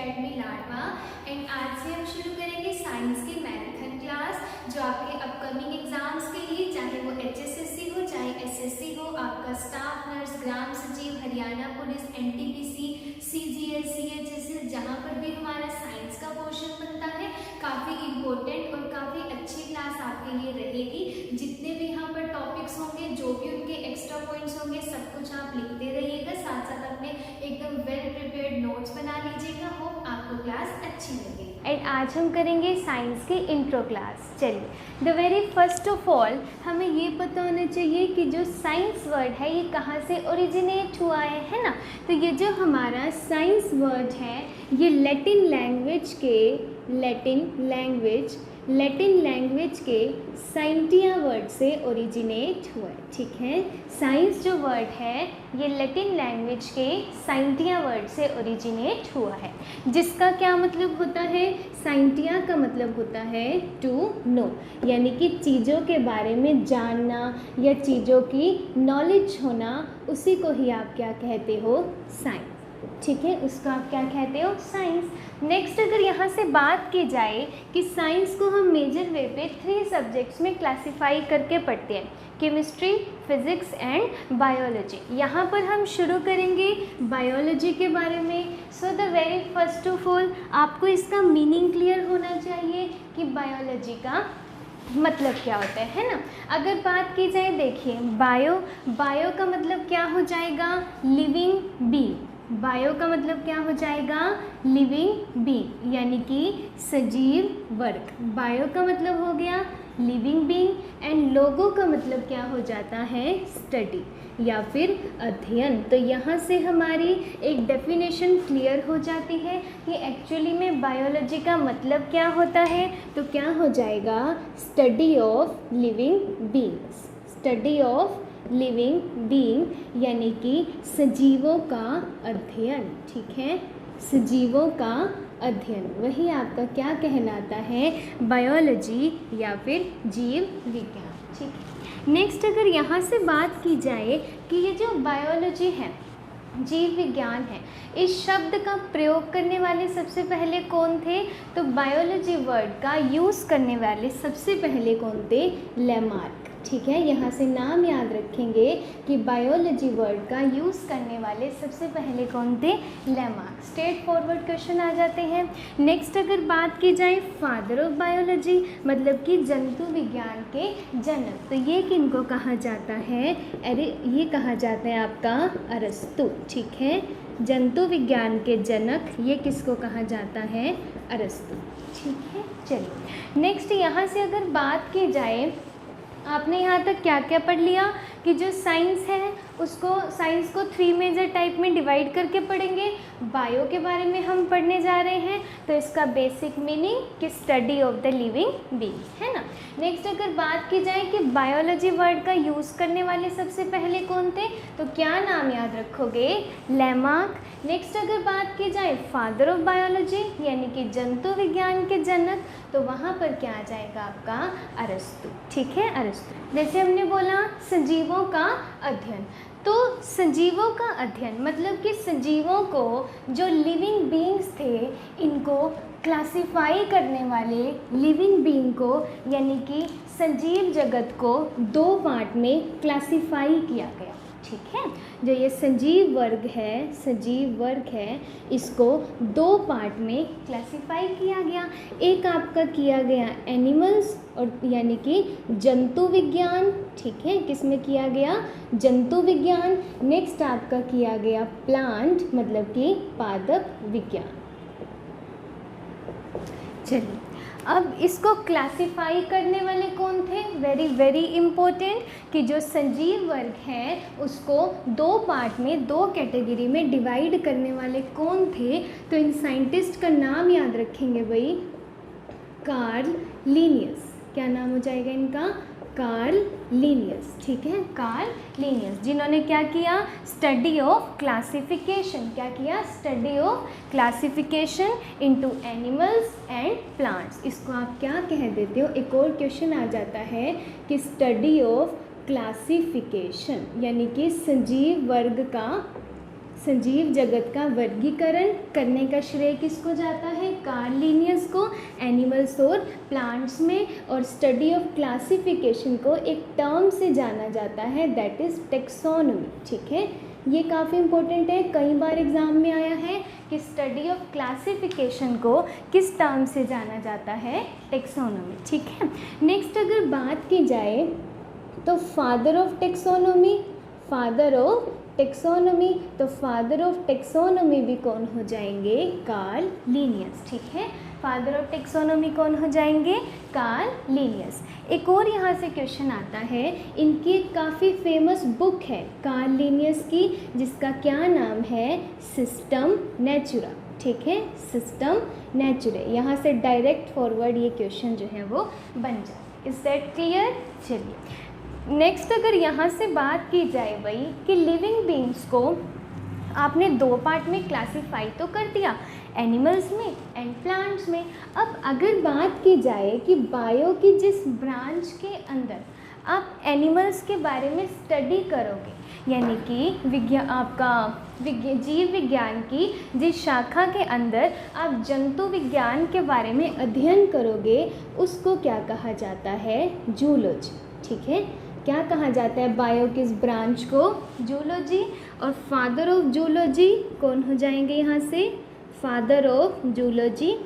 Academy Ladwa and आज से हम शुरू करेंगे साइंस की मैराथन क्लास जो आपके अपकमिंग एग्जाम्स के लिए, चाहे वो HSSC हो चाहे SSC हो, आपका स्टाफ नर्स, ग्राम सचिव, Haryana police, NTPC, CGL, CHSL, जहाँ पर भी हमारा साइंस का पोर्शन बनता है, काफ़ी इम्पोर्टेंट और काफ़ी अच्छी क्लास आपके लिए रहेगी। जितने भी यहाँ पर टॉपिक्स होंगे, जो भी उनके एक्स्ट्रा पॉइंट्स होंगे, सब कुछ आप लिखते रहिएगा, साथ साथ अपने एकदम वेल प्रिपेयर्ड नोट्स बना लीजिएगा। होप आपको क्लास अच्छी लगे। एंड आज हम करेंगे साइंस की इंट्रो क्लास। चलिए, the very first of all हमें ये पता होना चाहिए कि जो साइंस वर्ड है ये कहाँ से ओरिजिनेट हुआ है ना। तो ये जो हमारा साइंस वर्ड है ये लैटिन लैंग्वेज के साइंटिया वर्ड से ओरिजिनेट हुआ है। ठीक है, साइंस जो वर्ड है ये लैटिन लैंग्वेज के साइंटिया वर्ड से ओरिजिनेट हुआ है, जिसका क्या मतलब होता है? साइंटिया का मतलब होता है टू नो, यानी कि चीज़ों के बारे में जानना या चीज़ों की नॉलेज होना, उसी को ही आप क्या कहते हो? साइंस। ठीक है, उसको आप क्या कहते हो? साइंस। नेक्स्ट, अगर यहाँ से बात की जाए कि साइंस को हम मेजर वे पे 3 सब्जेक्ट्स में क्लासिफाई करके पढ़ते हैं, केमिस्ट्री, फिजिक्स एंड बायोलॉजी। यहाँ पर हम शुरू करेंगे बायोलॉजी के बारे में। So the very first of all आपको इसका मीनिंग क्लियर होना चाहिए कि बायोलॉजी का मतलब क्या होता है ना। अगर बात की जाए, देखिए बायो का मतलब क्या हो जाएगा? Living being. बायो का मतलब क्या हो जाएगा? लिविंग बीइंग, यानी कि सजीव वर्ग। बायो का मतलब हो गया लिविंग बीइंग एंड लोगो का मतलब क्या हो जाता है? स्टडी या फिर अध्ययन। तो यहाँ से हमारी एक डेफिनेशन क्लियर हो जाती है कि एक्चुअली में बायोलॉजी का मतलब क्या होता है। तो क्या हो जाएगा? Study of living beings. Study of living being यानी कि सजीवों का अध्ययन। ठीक है, सजीवों का अध्ययन, वही आपका क्या कहलाता है? बायोलॉजी या फिर जीव विज्ञान। ठीक है, नेक्स्ट अगर यहाँ से बात की जाए कि ये जो बायोलॉजी है, जीव विज्ञान है, इस शब्द का प्रयोग करने वाले सबसे पहले कौन थे? तो बायोलॉजी वर्ड का यूज़ करने वाले सबसे पहले कौन थे? लेमार्क। ठीक है, यहाँ से नाम याद रखेंगे कि बायोलॉजी वर्ड का यूज़ करने वाले सबसे पहले कौन थे? लेमार्क। स्ट्रेट फॉरवर्ड क्वेश्चन आ जाते हैं। नेक्स्ट अगर बात की जाए फादर ऑफ बायोलॉजी, मतलब कि जंतु विज्ञान के जनक, तो ये किनको कहा जाता है? अरे ये कहा जाता है आपका अरस्तु। ठीक है, जंतु विज्ञान के जनक ये किसको कहा जाता है? अरस्तु। ठीक है, चलिए नेक्स्ट यहाँ से अगर बात की जाए, आपने यहाँ तक क्या क्या पढ़ लिया कि जो साइंस है उसको, साइंस को 3 मेजर टाइप में डिवाइड करके पढ़ेंगे। बायो के बारे में हम पढ़ने जा रहे हैं, तो इसका बेसिक मीनिंग कि study of the living being, है ना। नेक्स्ट अगर बात की जाए कि बायोलॉजी वर्ड का यूज़ करने वाले सबसे पहले कौन थे, तो क्या नाम याद रखोगे? लेमार्क। नेक्स्ट अगर बात की जाए फादर ऑफ बायोलॉजी यानी कि जंतु विज्ञान के जनक, तो वहाँ पर क्या आ जाएगा आपका? अरस्तु। ठीक है, अरस्तु। जैसे हमने बोला सजीवों का अध्ययन, तो सजीवों का अध्ययन मतलब कि सजीवों को, जो लिविंग बीइंग्स थे, इनको क्लासिफाई करने वाले लिविंग बीइंग को, यानी कि सजीव जगत को 2 पार्ट में क्लासिफाई किया गया। ठीक है, जो ये सजीव वर्ग है, इसको 2 पार्ट में क्लासिफाई किया गया। एक आपका किया गया एनिमल्स, और यानी कि जंतु विज्ञान। ठीक है, किसमें किया गया? जंतु विज्ञान। नेक्स्ट आपका किया गया प्लांट, मतलब कि पादप विज्ञान। चलिए, अब इसको क्लासिफाई करने वाले कौन थे? वेरी वेरी इम्पोर्टेंट, कि जो सजीव वर्ग है उसको 2 पार्ट में, 2 कैटेगरी में डिवाइड करने वाले कौन थे? तो इन साइंटिस्ट का नाम याद रखेंगे भाई, कार्ल लिनियस। क्या नाम हो जाएगा इनका? Karl Linnaeus. ठीक है, कार्ल लिनियस, जिन्होंने क्या किया? Study of classification. क्या किया? Study of classification into animals and plants. इसको आप क्या कह देते हो? एक और क्वेश्चन आ जाता है कि स्टडी ऑफ क्लासिफिकेशन, यानी कि सजीव सजीव जगत का वर्गीकरण करने का श्रेय किसको जाता है? कार्ल लिनियस को एनिमल्स और प्लांट्स में, और स्टडी ऑफ क्लासिफिकेशन को एक टर्म से जाना जाता है, दैट इज़ टेक्सोनोमी। ठीक है, ये काफ़ी इंपॉर्टेंट है, कई बार एग्जाम में आया है कि स्टडी ऑफ क्लासिफिकेशन को किस टर्म से जाना जाता है? टेक्सोनोमी। ठीक है, नेक्स्ट अगर बात की जाए तो father of taxonomy, father of taxonomy, तो फादर ऑफ टेक्सोनोमी भी कौन हो जाएंगे? Karl Linnaeus. ठीक है, फादर ऑफ टेक्सोनोमी कौन हो जाएंगे? Karl Linnaeus. एक और यहाँ से क्वेश्चन आता है, इनकी एक काफ़ी फेमस बुक है कार्ल लिनियस की, जिसका क्या नाम है? System Natura. ठीक है, सिस्टम नेचुरे। यहाँ से डायरेक्ट फॉरवर्ड ये क्वेश्चन जो है वो बन जाए। Is that clear? चलिए नेक्स्ट अगर यहाँ से बात की जाए भाई कि लिविंग बींग्स को आपने दो पार्ट में क्लासीफाई तो कर दिया, एनिमल्स में एंड प्लांट्स में। अब अगर बात की जाए कि बायो की जिस ब्रांच के अंदर आप एनिमल्स के बारे में स्टडी करोगे, यानी कि जीव विज्ञान की जिस शाखा के अंदर आप जंतु विज्ञान के बारे में अध्ययन करोगे, उसको क्या कहा जाता है? जूलॉजी। ठीक है, क्या कहा जाता है बायो की इस ब्रांच को? जूलॉजी। और फादर ऑफ जूलॉजी कौन हो जाएंगे यहाँ से? फादर ऑफ जूलॉजी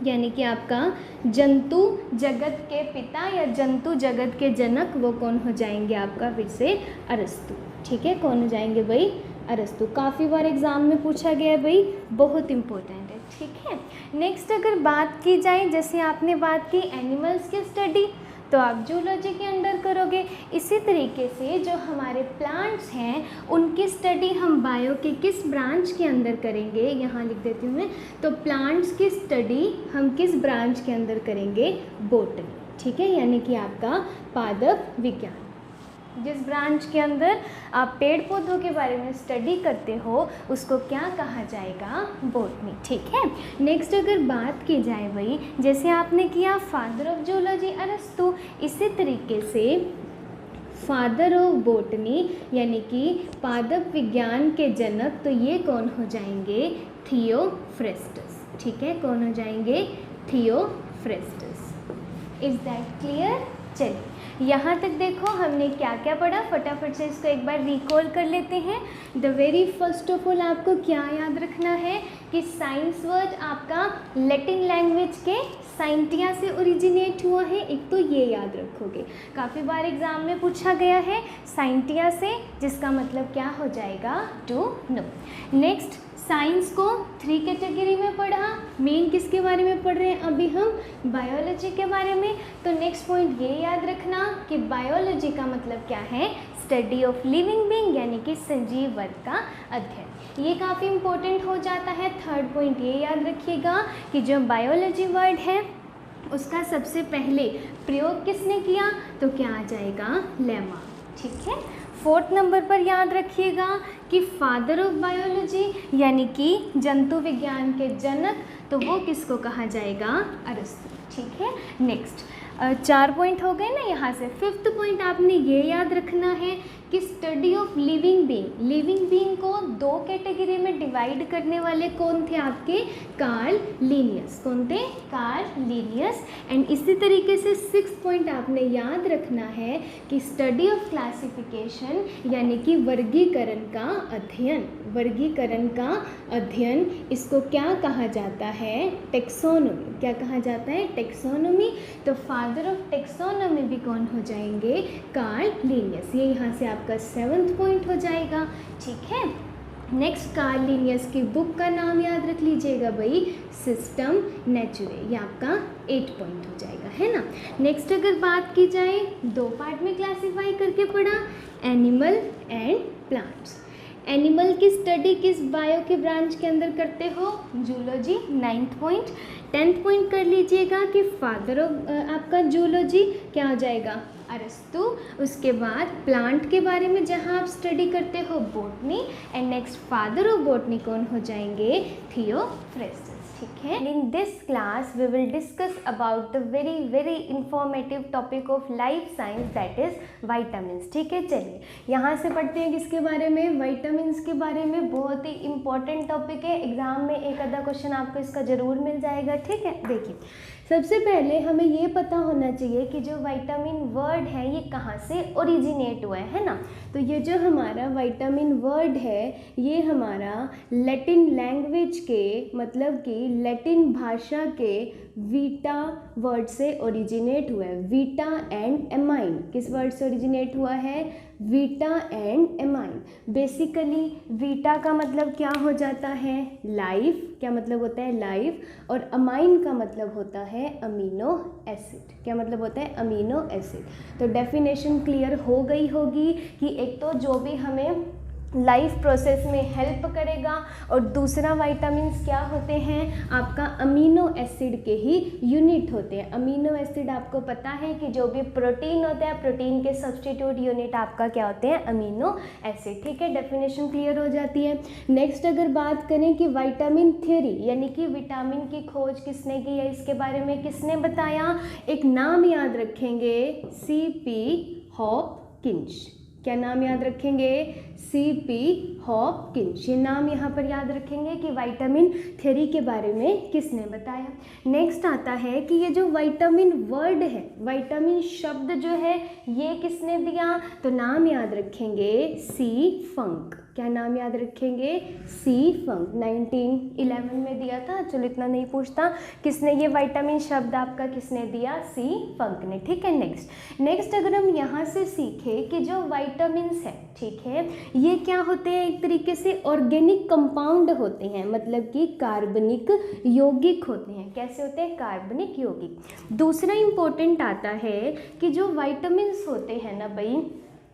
यानी कि आपका जंतु जगत के पिता या जंतु जगत के जनक, वो कौन हो जाएंगे? आपका फिर से अरस्तु। ठीक है, कौन हो जाएंगे भाई? अरस्तु। काफ़ी बार एग्जाम में पूछा गया है भाई, बहुत इंपॉर्टेंट है। ठीक है, नेक्स्ट अगर बात की जाए, जैसे आपने बात की एनिमल्स की स्टडी, तो आप जूलॉजी के अंडर करोगे। इसी तरीके से जो हमारे प्लांट्स हैं उनकी स्टडी हम बायो के किस ब्रांच के अंदर करेंगे? यहाँ लिख देती हूँ मैं। तो प्लांट्स की स्टडी हम किस ब्रांच के अंदर करेंगे? बॉटनी। ठीक है, यानी कि आपका पादप विज्ञान। जिस ब्रांच के अंदर आप पेड़ पौधों के बारे में स्टडी करते हो उसको क्या कहा जाएगा? बॉटनी। ठीक है, नेक्स्ट अगर बात की जाए भाई, जैसे आपने किया फादर ऑफ जूलॉजी अरस्तु, इसी तरीके से फादर ऑफ बॉटनी यानी कि पादप विज्ञान के जनक, तो ये कौन हो जाएंगे? थियोफ्रेस्टस। ठीक है, कौन हो जाएंगे? थियोफ्रेस्टस। Is that clear? चलिए यहाँ तक देखो हमने क्या क्या पढ़ा, फटाफट से इसको एक बार रिकॉल कर लेते हैं। The very first of all आपको क्या याद रखना है कि साइंस वर्ड आपका लैटिन लैंग्वेज के साइंटिया से ओरिजिनेट हुआ है। एक तो ये याद रखोगे, काफ़ी बार एग्जाम में पूछा गया है साइंटिया से, जिसका मतलब क्या हो जाएगा? To know. नेक्स्ट, साइंस को 3 कैटेगरी में पढ़ा। मेन किसके बारे में पढ़ रहे हैं अभी हम? बायोलॉजी के बारे में। तो नेक्स्ट पॉइंट ये याद रखना कि बायोलॉजी का मतलब क्या है? स्टडी ऑफ लिविंग बीइंग यानी कि सजीव वर्ग का अध्ययन। ये काफ़ी इंपॉर्टेंट हो जाता है। थर्ड पॉइंट ये याद रखिएगा कि जो बायोलॉजी वर्ड है उसका सबसे पहले प्रयोग किसने किया? तो क्या आ जाएगा? लेमा। ठीक है, फोर्थ नंबर पर याद रखिएगा कि फादर ऑफ बायोलॉजी यानी कि जंतु विज्ञान के जनक, तो वो किसको कहा जाएगा? अरस्तु। ठीक है, नेक्स्ट 4 पॉइंट हो गए ना यहाँ से। फिफ्थ पॉइंट आपने ये याद रखना है कि study of living being, living being को 2 कैटेगरी में डिवाइड करने वाले कौन थे आपके? Karl Linnaeus. कौन थे? Karl Linnaeus. एंड इसी तरीके से 6th पॉइंट आपने याद रखना है कि स्टडी ऑफ क्लासिफिकेशन यानी कि वर्गीकरण का अध्ययन, वर्गीकरण का अध्ययन, इसको क्या कहा जाता है? टेक्सोनोमी। क्या कहा जाता है? टेक्सोनोमी। तो फादर ऑफ टेक्सोनोमी भी कौन हो जाएंगे? Karl Linnaeus. ये यहाँ से आपका 7th पॉइंट हो जाएगा। ठीक है, नेक्स्ट कार्ल लिनियस की बुक का नाम याद रख लीजिएगा भाई, सिस्टम नेचुरे। ये आपका 8 पॉइंट हो जाएगा, है ना। नेक्स्ट अगर बात की जाए, 2 पार्ट में क्लासीफाई करके पढ़ा, एनिमल एंड प्लांट्स। एनिमल की स्टडी किस बायो के ब्रांच के अंदर करते हो? Zoology. 9th point. 10th point कर लीजिएगा कि फादर ऑफ आपका जूलॉजी क्या हो जाएगा? अरस्तु। उसके बाद प्लांट के बारे में जहाँ आप स्टडी करते हो, botany. And next father of botany कौन हो जाएंगे? थियोफ्रेस्टस। ठीक है। In this class we will discuss about the very informative topic of life science that is vitamins, ठीक है। चलिए यहाँ से पढ़ते हैं किसके बारे में, वाइटामिन्स के बारे में। बहुत ही इंपॉर्टेंट टॉपिक है, एग्जाम में एक आधा क्वेश्चन आपको इसका ज़रूर मिल जाएगा, ठीक है। देखिए सबसे पहले हमें ये पता होना चाहिए कि जो वाइटामिन वर्ड है ये कहाँ से ओरिजिनेट हुआ है ना। तो ये जो हमारा वाइटामिन वर्ड है ये हमारा लैटिन लैंग्वेज के मतलब कि लैटिन भाषा के वीटा वर्ड से ओरिजिनेट हुआ है। वीटा एंड एमाइन किस वर्ड से ओरिजिनेट हुआ है, Vita and amine. Basically Vita का मतलब क्या हो जाता है, लाइफ, क्या मतलब होता है लाइफ, और अमाइन का मतलब होता है अमीनो एसिड। क्या मतलब होता है, अमीनो एसिड। तो डेफिनेशन क्लियर हो गई होगी कि एक तो जो भी हमें लाइफ प्रोसेस में हेल्प करेगा, और दूसरा वाइटामिन्स क्या होते हैं, आपका अमीनो एसिड के ही यूनिट होते हैं। अमीनो एसिड आपको पता है कि जो भी प्रोटीन होता है, प्रोटीन के सब्स्टिट्यूट यूनिट आपका क्या होते हैं, अमीनो एसिड, ठीक है। डेफिनेशन क्लियर हो जाती है। नेक्स्ट अगर बात करें कि विटामिन थ्योरी यानी कि विटामिन की खोज किसने की है, इसके बारे में किसने बताया, एक नाम याद रखेंगे, C.P. हॉपकिंस। क्या नाम याद रखेंगे, C.P. हॉपकिंस। ये नाम यहाँ पर याद रखेंगे कि विटामिन थ्योरी के बारे में किसने बताया। नेक्स्ट आता है कि ये जो विटामिन वर्ड है, विटामिन शब्द जो है ये किसने दिया, तो नाम याद रखेंगे C. फंक। क्या नाम याद रखेंगे, C. फंक। 1911 में दिया था, चलो इतना नहीं पूछता, किसने ये विटामिन शब्द आपका किसने दिया, C. फंक ने, ठीक है। नेक्स्ट अगर हम यहाँ से सीखें कि जो विटामिन्स है, ठीक है, ये क्या होते हैं, एक तरीके से ऑर्गेनिक कंपाउंड होते हैं, मतलब कि कार्बनिक यौगिक होते हैं। कैसे होते हैं, कार्बनिक यौगिक। दूसरा इंपॉर्टेंट आता है कि जो विटामिन्स होते हैं ना भाई,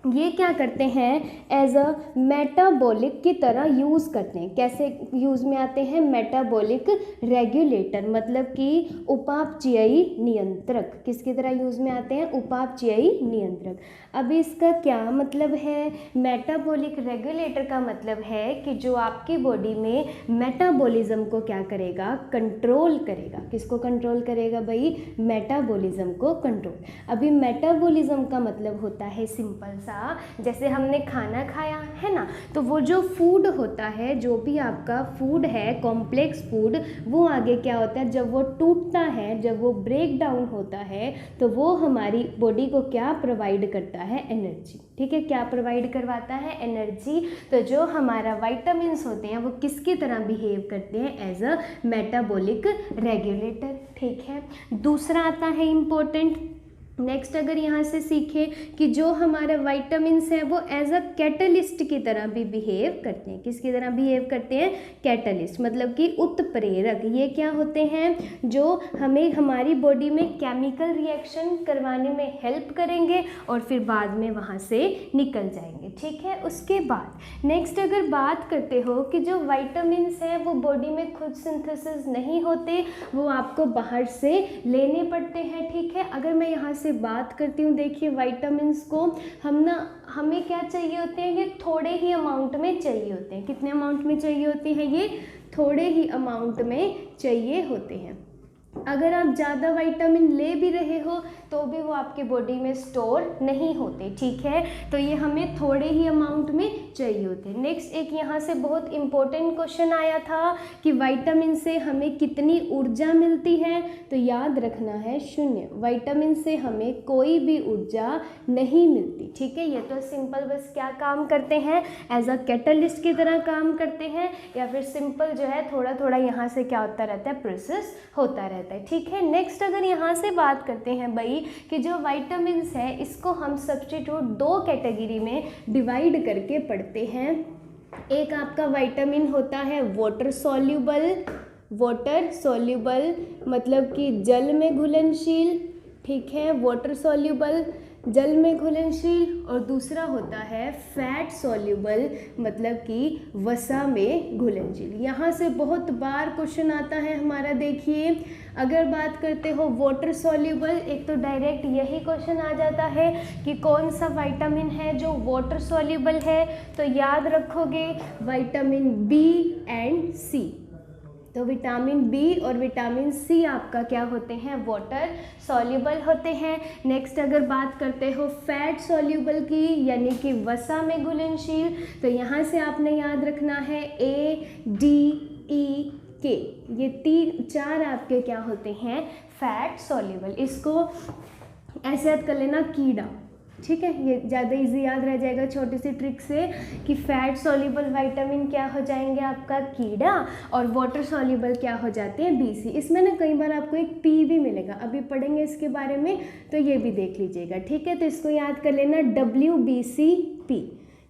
ये क्या करते हैं, एज अ मेटाबॉलिक की तरह यूज़ करते हैं। कैसे यूज़ में आते हैं, मेटाबॉलिक रेगुलेटर, मतलब कि उपापचयी नियंत्रक। किसकी तरह यूज़ में आते हैं, उपापचयी नियंत्रक। अभी इसका क्या मतलब है, मेटाबॉलिक रेगुलेटर का मतलब है कि जो आपकी बॉडी में मेटाबॉलिज्म को क्या करेगा, कंट्रोल करेगा। किसको कंट्रोल करेगा भाई, मेटाबॉलिज्म को कंट्रोल। अभी मेटाबॉलिज्म का मतलब होता है सिंपल सा, जैसे हमने खाना खाया है ना, तो वो जो फूड होता है, जो भी आपका फूड है, कॉम्प्लेक्स फूड, वो आगे क्या होता है, जब वो टूटता है, जब वो ब्रेक डाउन होता है, तो वो हमारी बॉडी को क्या प्रोवाइड करता है, एनर्जी, ठीक है। क्या प्रोवाइड करवाता है, एनर्जी। तो जो हमारा विटामिन्स होते हैं वो किसकी तरह बिहेव करते हैं, एज अ मेटाबॉलिक रेगुलेटर, ठीक है। दूसरा आता है इम्पोर्टेंट। नेक्स्ट अगर यहाँ से सीखें कि जो हमारे विटामिन्स हैं वो एज अ कैटलिस्ट की तरह भी बिहेव करते हैं। किसकी तरह बिहेव करते हैं, कैटलिस्ट, मतलब कि उत्प्रेरक। ये क्या होते हैं, जो हमें हमारी बॉडी में केमिकल रिएक्शन करवाने में हेल्प करेंगे और फिर बाद में वहाँ से निकल जाएंगे, ठीक है। उसके बाद नेक्स्ट अगर बात करते हो कि जो विटामिन्स हैं वो बॉडी में खुद सिंथेसिस नहीं होते, वो आपको बाहर से लेने पड़ते हैं, ठीक है। अगर मैं यहाँ से बात करती हूँ, देखिए विटामिन्स को हमें क्या चाहिए होते हैं, ये थोड़े ही अमाउंट में चाहिए होते हैं। कितने अमाउंट में चाहिए होते हैं, ये थोड़े ही अमाउंट में चाहिए होते हैं। अगर आप ज़्यादा विटामिन ले भी रहे हो तो भी वो आपके बॉडी में स्टोर नहीं होते, ठीक है। तो ये हमें थोड़े ही अमाउंट में चाहिए होते हैं। नेक्स्ट एक यहाँ से बहुत इम्पोर्टेंट क्वेश्चन आया था कि विटामिन से हमें कितनी ऊर्जा मिलती है, तो याद रखना है 0। विटामिन से हमें कोई भी ऊर्जा नहीं मिलती, ठीक है। ये तो सिंपल बस क्या काम करते हैं, एज अ कैटलिस्ट की तरह काम करते हैं, या फिर सिंपल जो है थोड़ा थोड़ा यहाँ से क्या होता रहता है, प्रोसेस होता रहता है, ठीक है। नेक्स्ट अगर यहाँ से बात करते हैं भाई कि जो विटामिन्स है इसको हम सब्स्टिट्यूट 2 कैटेगरी में डिवाइड करके पढ़ते हैं। एक आपका विटामिन होता है वाटर सॉल्युबल मतलब कि जल में घुलनशील, ठीक है, वाटर सॉल्युबल जल में घुलनशील, और दूसरा होता है फैट सॉल्युबल मतलब कि वसा में घुलनशील। यहाँ से बहुत बार क्वेश्चन आता है हमारा, देखिए अगर बात करते हो वाटर सॉल्युबल, एक तो डायरेक्ट यही क्वेश्चन आ जाता है कि कौन सा विटामिन है जो वाटर सॉल्युबल है, तो याद रखोगे विटामिन बी एंड सी। तो विटामिन बी और विटामिन सी आपका क्या होते हैं, वाटर सॉल्युबल होते हैं। नेक्स्ट अगर बात करते हो फैट सॉल्युबल की, यानी कि वसा में घुलनशील, तो यहाँ से आपने याद रखना है ए डी ई के, ये 4 आपके क्या होते हैं, फैट सॉल्युबल। इसको ऐसे याद कर लेना कीड़ा, ठीक है, ये ज़्यादा इजी याद रह जाएगा छोटी सी ट्रिक से कि फैट सॉल्युबल विटामिन क्या हो जाएंगे आपका कीड़ा, और वाटर सॉल्युबल क्या हो जाते हैं बीसी। इसमें ना कई बार आपको एक पी भी मिलेगा, अभी पढ़ेंगे इसके बारे में, तो ये भी देख लीजिएगा, ठीक है। तो इसको याद कर लेना WBCP,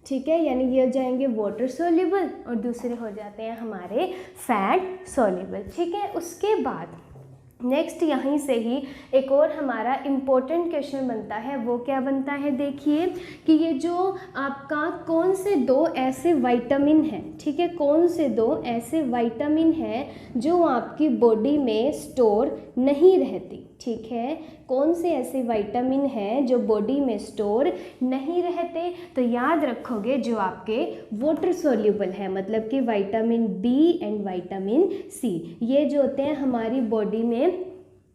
ठीक है, यानी ये हो जाएंगे वाटर सॉल्युबल और दूसरे हो जाते हैं हमारे फैट सॉल्युबल, ठीक है। उसके बाद नेक्स्ट यहीं से ही एक और हमारा इम्पोर्टेंट क्वेश्चन बनता है, वो क्या बनता है, देखिए कि ये जो आपका कौन से 2 ऐसे विटामिन हैं, ठीक है, कौन से 2 ऐसे विटामिन हैं जो आपकी बॉडी में स्टोर नहीं रहती, ठीक है, कौन से ऐसे विटामिन हैं जो बॉडी में स्टोर नहीं रहते। तो याद रखोगे जो आपके वाटर सॉल्युबल है, मतलब कि vitamin B and vitamin C, ये जो होते हैं हमारी बॉडी में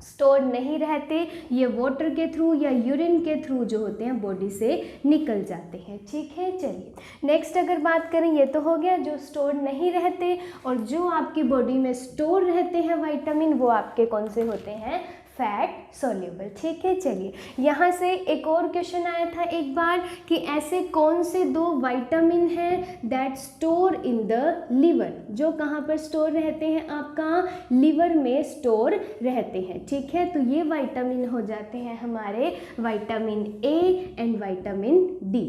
स्टोर नहीं रहते, ये वाटर के थ्रू या यूरिन के थ्रू जो होते हैं बॉडी से निकल जाते हैं, ठीक है। चलिए नेक्स्ट अगर बात करें, ये तो हो गया जो स्टोर नहीं रहते, और जो आपकी बॉडी में स्टोर रहते हैं विटामिन, वो आपके कौन से होते हैं, फैट सॉल्युबल, ठीक है। चलिए यहाँ से एक और क्वेश्चन आया था एक बार कि ऐसे कौन से 2 विटामिन हैं that store in the liver, जो कहाँ पर स्टोर रहते हैं, आपका लिवर में स्टोर रहते हैं, ठीक है। तो ये विटामिन हो जाते हैं हमारे vitamin A and vitamin D,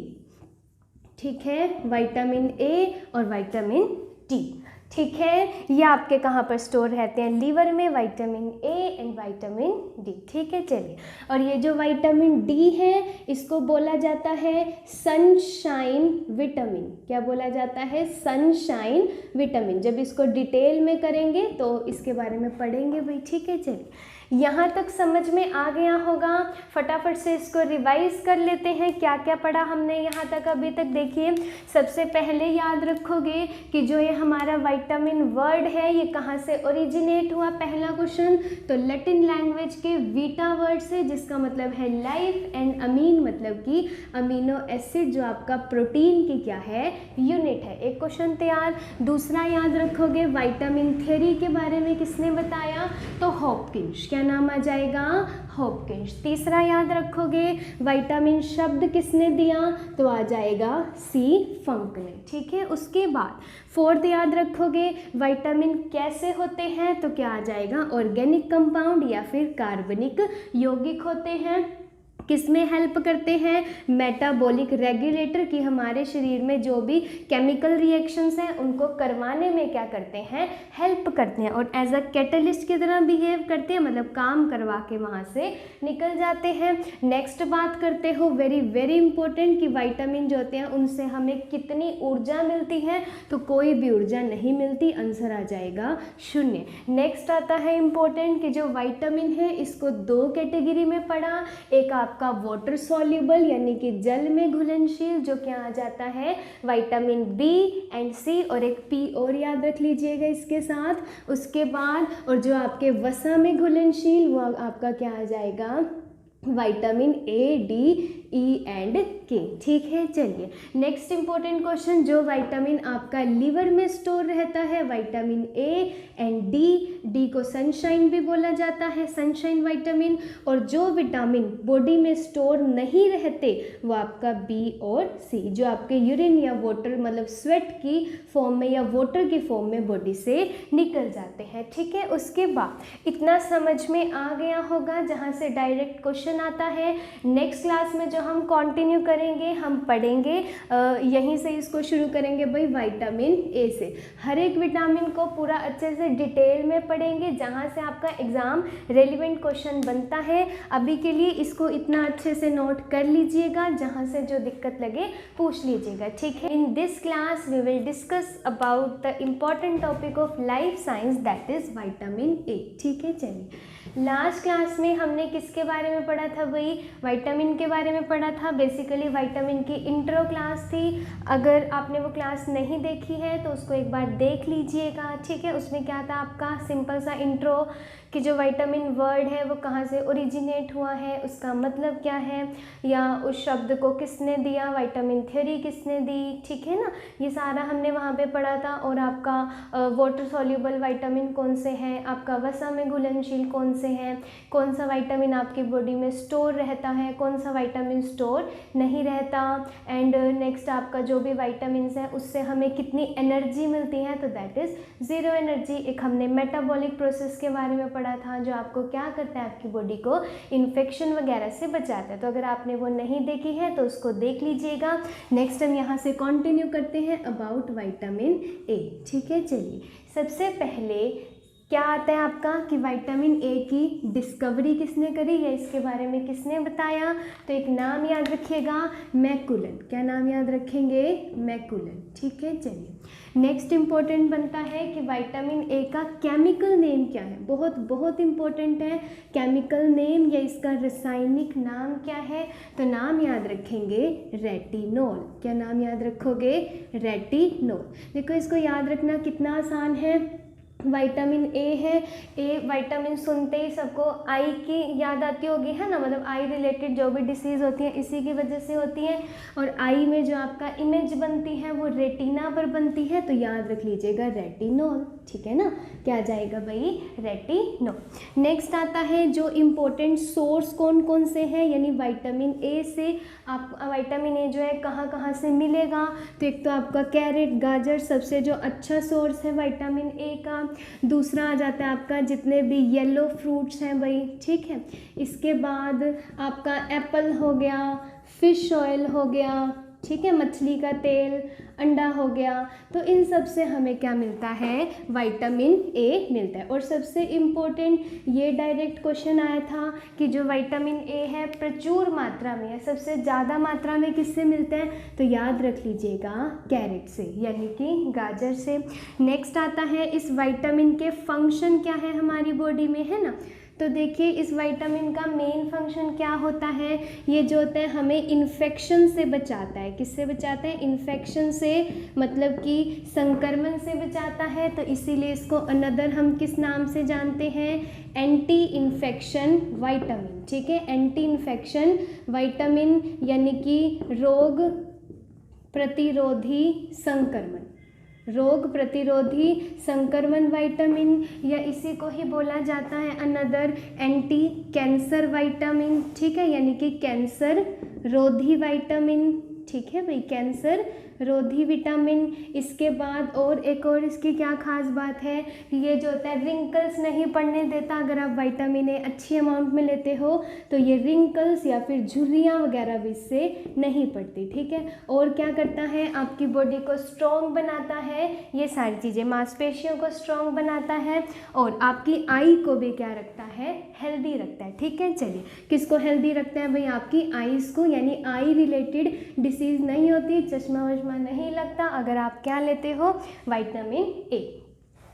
ठीक है, विटामिन ए और विटामिन डी, ठीक है। ये आपके कहाँ पर स्टोर रहते हैं, लिवर में, vitamin A and vitamin D, ठीक है। चलिए, और ये जो विटामिन डी है इसको बोला जाता है सनशाइन विटामिन, क्या बोला जाता है, सनशाइन विटामिन। जब इसको डिटेल में करेंगे तो इसके बारे में पढ़ेंगे भाई, ठीक है। चलिए यहाँ तक समझ में आ गया होगा, फटाफट से इसको रिवाइज कर लेते हैं, क्या क्या पढ़ा हमने यहाँ तक अभी तक। देखिए सबसे पहले याद रखोगे कि जो ये हमारा विटामिन वर्ड है ये कहाँ से ओरिजिनेट हुआ, पहला क्वेश्चन, तो लैटिन लैंग्वेज के वीटा वर्ड से, जिसका मतलब है लाइफ, एंड अमीन मतलब कि अमीनो एसिड, जो आपका प्रोटीन की क्या है, यूनिट है। एक क्वेश्चन तैयार। दूसरा याद रखोगे विटामिन थ्योरी के बारे में किसने बताया, तो हॉपकिंस, क्या नाम आ जाएगा, हॉपकिंस। तीसरा याद रखोगे विटामिन शब्द किसने दिया, तो आ जाएगा सी फंक ने, ठीक है। उसके बाद फोर्थ याद रखोगे विटामिन कैसे होते हैं, तो क्या आ जाएगा, ऑर्गेनिक कंपाउंड या फिर कार्बनिक यौगिक होते हैं, किसमें हेल्प करते हैं, मेटाबॉलिक रेगुलेटर की, हमारे शरीर में जो भी केमिकल रिएक्शंस हैं उनको करवाने में क्या करते हैं, हेल्प करते हैं, और एज अ कैटलिस्ट की तरह बिहेव करते हैं, मतलब काम करवा के वहाँ से निकल जाते हैं। नेक्स्ट बात करते हो वेरी वेरी इंपॉर्टेंट कि विटामिन जो होते हैं उनसे हमें कितनी ऊर्जा मिलती है, तो कोई भी ऊर्जा नहीं मिलती, आंसर आ जाएगा 0। नेक्स्ट आता है इंपॉर्टेंट कि जो विटामिन है इसको 2 कैटेगरी में पढ़ा, एक आपका वाटर सॉल्युबल यानी कि जल में घुलनशील, जो क्या आ जाता है विटामिन बी एंड सी, और एक पी और याद रख लीजिएगा इसके साथ। उसके बाद और जो आपके वसा में घुलनशील वो आपका क्या आ जाएगा, vitamin A D E and के, ठीक है। चलिए नेक्स्ट इंपॉर्टेंट क्वेश्चन, जो विटामिन आपका लिवर में स्टोर रहता है, vitamin A and D, D को सनशाइन भी बोला जाता है, सनशाइन विटामिन, और जो विटामिन बॉडी में स्टोर नहीं रहते वो आपका बी और सी, जो आपके यूरिन या वाटर मतलब स्वेट की फॉर्म में या वाटर की फॉर्म में बॉडी से निकल जाते हैं, ठीक है। उसके बाद इतना समझ में आ गया होगा, जहाँ से डायरेक्ट क्वेश्चन आता है। नेक्स्ट क्लास में जो हम कंटिन्यू करेंगे, हम पढ़ेंगे यहीं से इसको शुरू करेंगे भाई विटामिन ए से, हर एक विटामिन को पूरा अच्छे से डिटेल में पढ़ेंगे, जहाँ से आपका एग्ज़ाम रेलिवेंट क्वेश्चन बनता है। अभी के लिए इसको इतना अच्छे से नोट कर लीजिएगा, जहाँ से जो दिक्कत लगे पूछ लीजिएगा, ठीक है। In this class we will discuss about the important topic of life science that is vitamin A, ठीक है। चलिए लास्ट क्लास में हमने किसके बारे में पढ़ा था भाई? विटामिन के बारे में पढ़ा था। बेसिकली विटामिन की इंट्रो क्लास थी। अगर आपने वो क्लास नहीं देखी है तो उसको एक बार देख लीजिएगा, ठीक है। उसमें क्या था आपका सिंपल सा इंट्रो कि जो विटामिन वर्ड है वो कहाँ से ओरिजिनेट हुआ है, उसका मतलब क्या है, या उस शब्द को किसने दिया, विटामिन थ्योरी किसने दी, ठीक है ना। ये सारा हमने वहाँ पे पढ़ा था। और आपका वाटर सॉल्युबल विटामिन कौन से हैं, आपका वसा में घुलनशील कौन से हैं, कौन सा विटामिन आपकी बॉडी में स्टोर रहता है, कौन सा विटामिन स्टोर नहीं रहता। एंड नेक्स्ट आपका जो भी विटामिन है उससे हमें कितनी एनर्जी मिलती है, तो दैट इज़ ज़ीरो एनर्जी। एक हमने मेटाबॉलिक प्रोसेस के बारे में पढ़ा था जो आपको क्या करता है, आपकी बॉडी को इन्फेक्शन वगैरह से बचाता है। तो अगर आपने वो नहीं देखी है तो उसको देख लीजिएगा। नेक्स्ट हम यहाँ से कंटिन्यू करते हैं अबाउट विटामिन ए, ठीक है। चलिए, सबसे पहले क्या आता है आपका कि विटामिन ए की डिस्कवरी किसने करी या इसके बारे में किसने बताया? तो एक नाम याद रखिएगा, मैकुलन। क्या नाम याद रखेंगे? मैकुलन, ठीक है। चलिए, नेक्स्ट इम्पोर्टेंट बनता है कि विटामिन ए का केमिकल नेम क्या है। बहुत बहुत इम्पोर्टेंट है केमिकल नेम या इसका रासायनिक नाम क्या है। तो नाम याद रखेंगे रेटिनॉल। क्या नाम याद रखोगे? रेटिनॉल। देखो, इसको याद रखना कितना आसान है। विटामिन ए है, ए विटामिन सुनते ही सबको आई की याद आती होगी, है ना। मतलब आई रिलेटेड जो भी डिसीज़ होती है इसी की वजह से होती है। और आई में जो आपका इमेज बनती है वो रेटिना पर बनती है, तो याद रख लीजिएगा रेटिनॉल, ठीक है ना। क्या आ जाएगा भाई? रेटिनॉल। नेक्स्ट आता है जो इम्पोर्टेंट सोर्स कौन कौन से हैं, यानी विटामिन ए से आप विटामिन ए जो है कहाँ कहाँ से मिलेगा। तो एक तो आपका कैरेट, गाजर सबसे जो अच्छा सोर्स है विटामिन ए का। दूसरा आ जाता है आपका जितने भी येलो फ्रूट्स हैं भाई, ठीक है। इसके बाद आपका एप्पल हो गया, फिश ऑयल हो गया, ठीक है, मछली का तेल, अंडा हो गया। तो इन सब से हमें क्या मिलता है? विटामिन ए मिलता है। और सबसे इम्पोर्टेंट ये डायरेक्ट क्वेश्चन आया था कि जो विटामिन ए है प्रचुर मात्रा में है, सबसे ज़्यादा मात्रा में किससे मिलते हैं? तो याद रख लीजिएगा कैरेट से, यानी कि गाजर से। नेक्स्ट आता है इस विटामिन के फंक्शन क्या है हमारी बॉडी में, है ना। तो देखिए, इस विटामिन का मेन फंक्शन क्या होता है? ये जो होता है हमें इन्फेक्शन से बचाता है। किससे बचाता है? इन्फेक्शन से, मतलब कि संक्रमण से बचाता है। तो इसीलिए इसको अनदर हम किस नाम से जानते हैं? एंटी इन्फेक्शन विटामिन, ठीक है। एंटी इन्फेक्शन विटामिन यानी कि रोग प्रतिरोधी संक्रमण, रोग प्रतिरोधी संक्रमण विटामिन, या इसी को ही बोला जाता है अनदर एंटी कैंसर विटामिन, ठीक है, यानी कि कैंसर रोधी विटामिन, ठीक है भाई, कैंसर रोधी विटामिन। इसके बाद और एक और इसकी क्या खास बात है, ये जो होता है रिंकल्स नहीं पड़ने देता। अगर आप विटामिन ए अच्छी अमाउंट में लेते हो तो ये रिंकल्स या फिर झुर्रियाँ वगैरह भी इससे नहीं पड़ती, ठीक है। और क्या करता है? आपकी बॉडी को स्ट्रॉन्ग बनाता है, ये सारी चीज़ें, मांसपेशियों को स्ट्रॉन्ग बनाता है और आपकी आई को भी क्या रखता है? हेल्दी रखता है, ठीक है। चलिए, किसको हेल्दी रखता है भाई? आपकी आईज़ को, यानी आई रिलेटेड डिसीज़ नहीं होती, चश्मा नहीं लगता अगर आप क्या लेते हो? Vitamin A.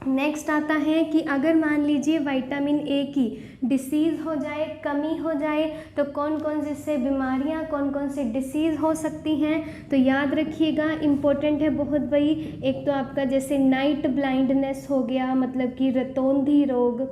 नेक्स्ट आता है कि अगर मान लीजिए विटामिन ए की डिसीज़ हो जाए, कमी हो जाए, तो कौन कौन से बीमारियां, कौन कौन से डिसीज़ हो सकती हैं? तो याद रखिएगा, इम्पोर्टेंट है बहुत भाई। एक तो आपका जैसे नाइट ब्लाइंडनेस हो गया, मतलब कि रतौंधी रोग,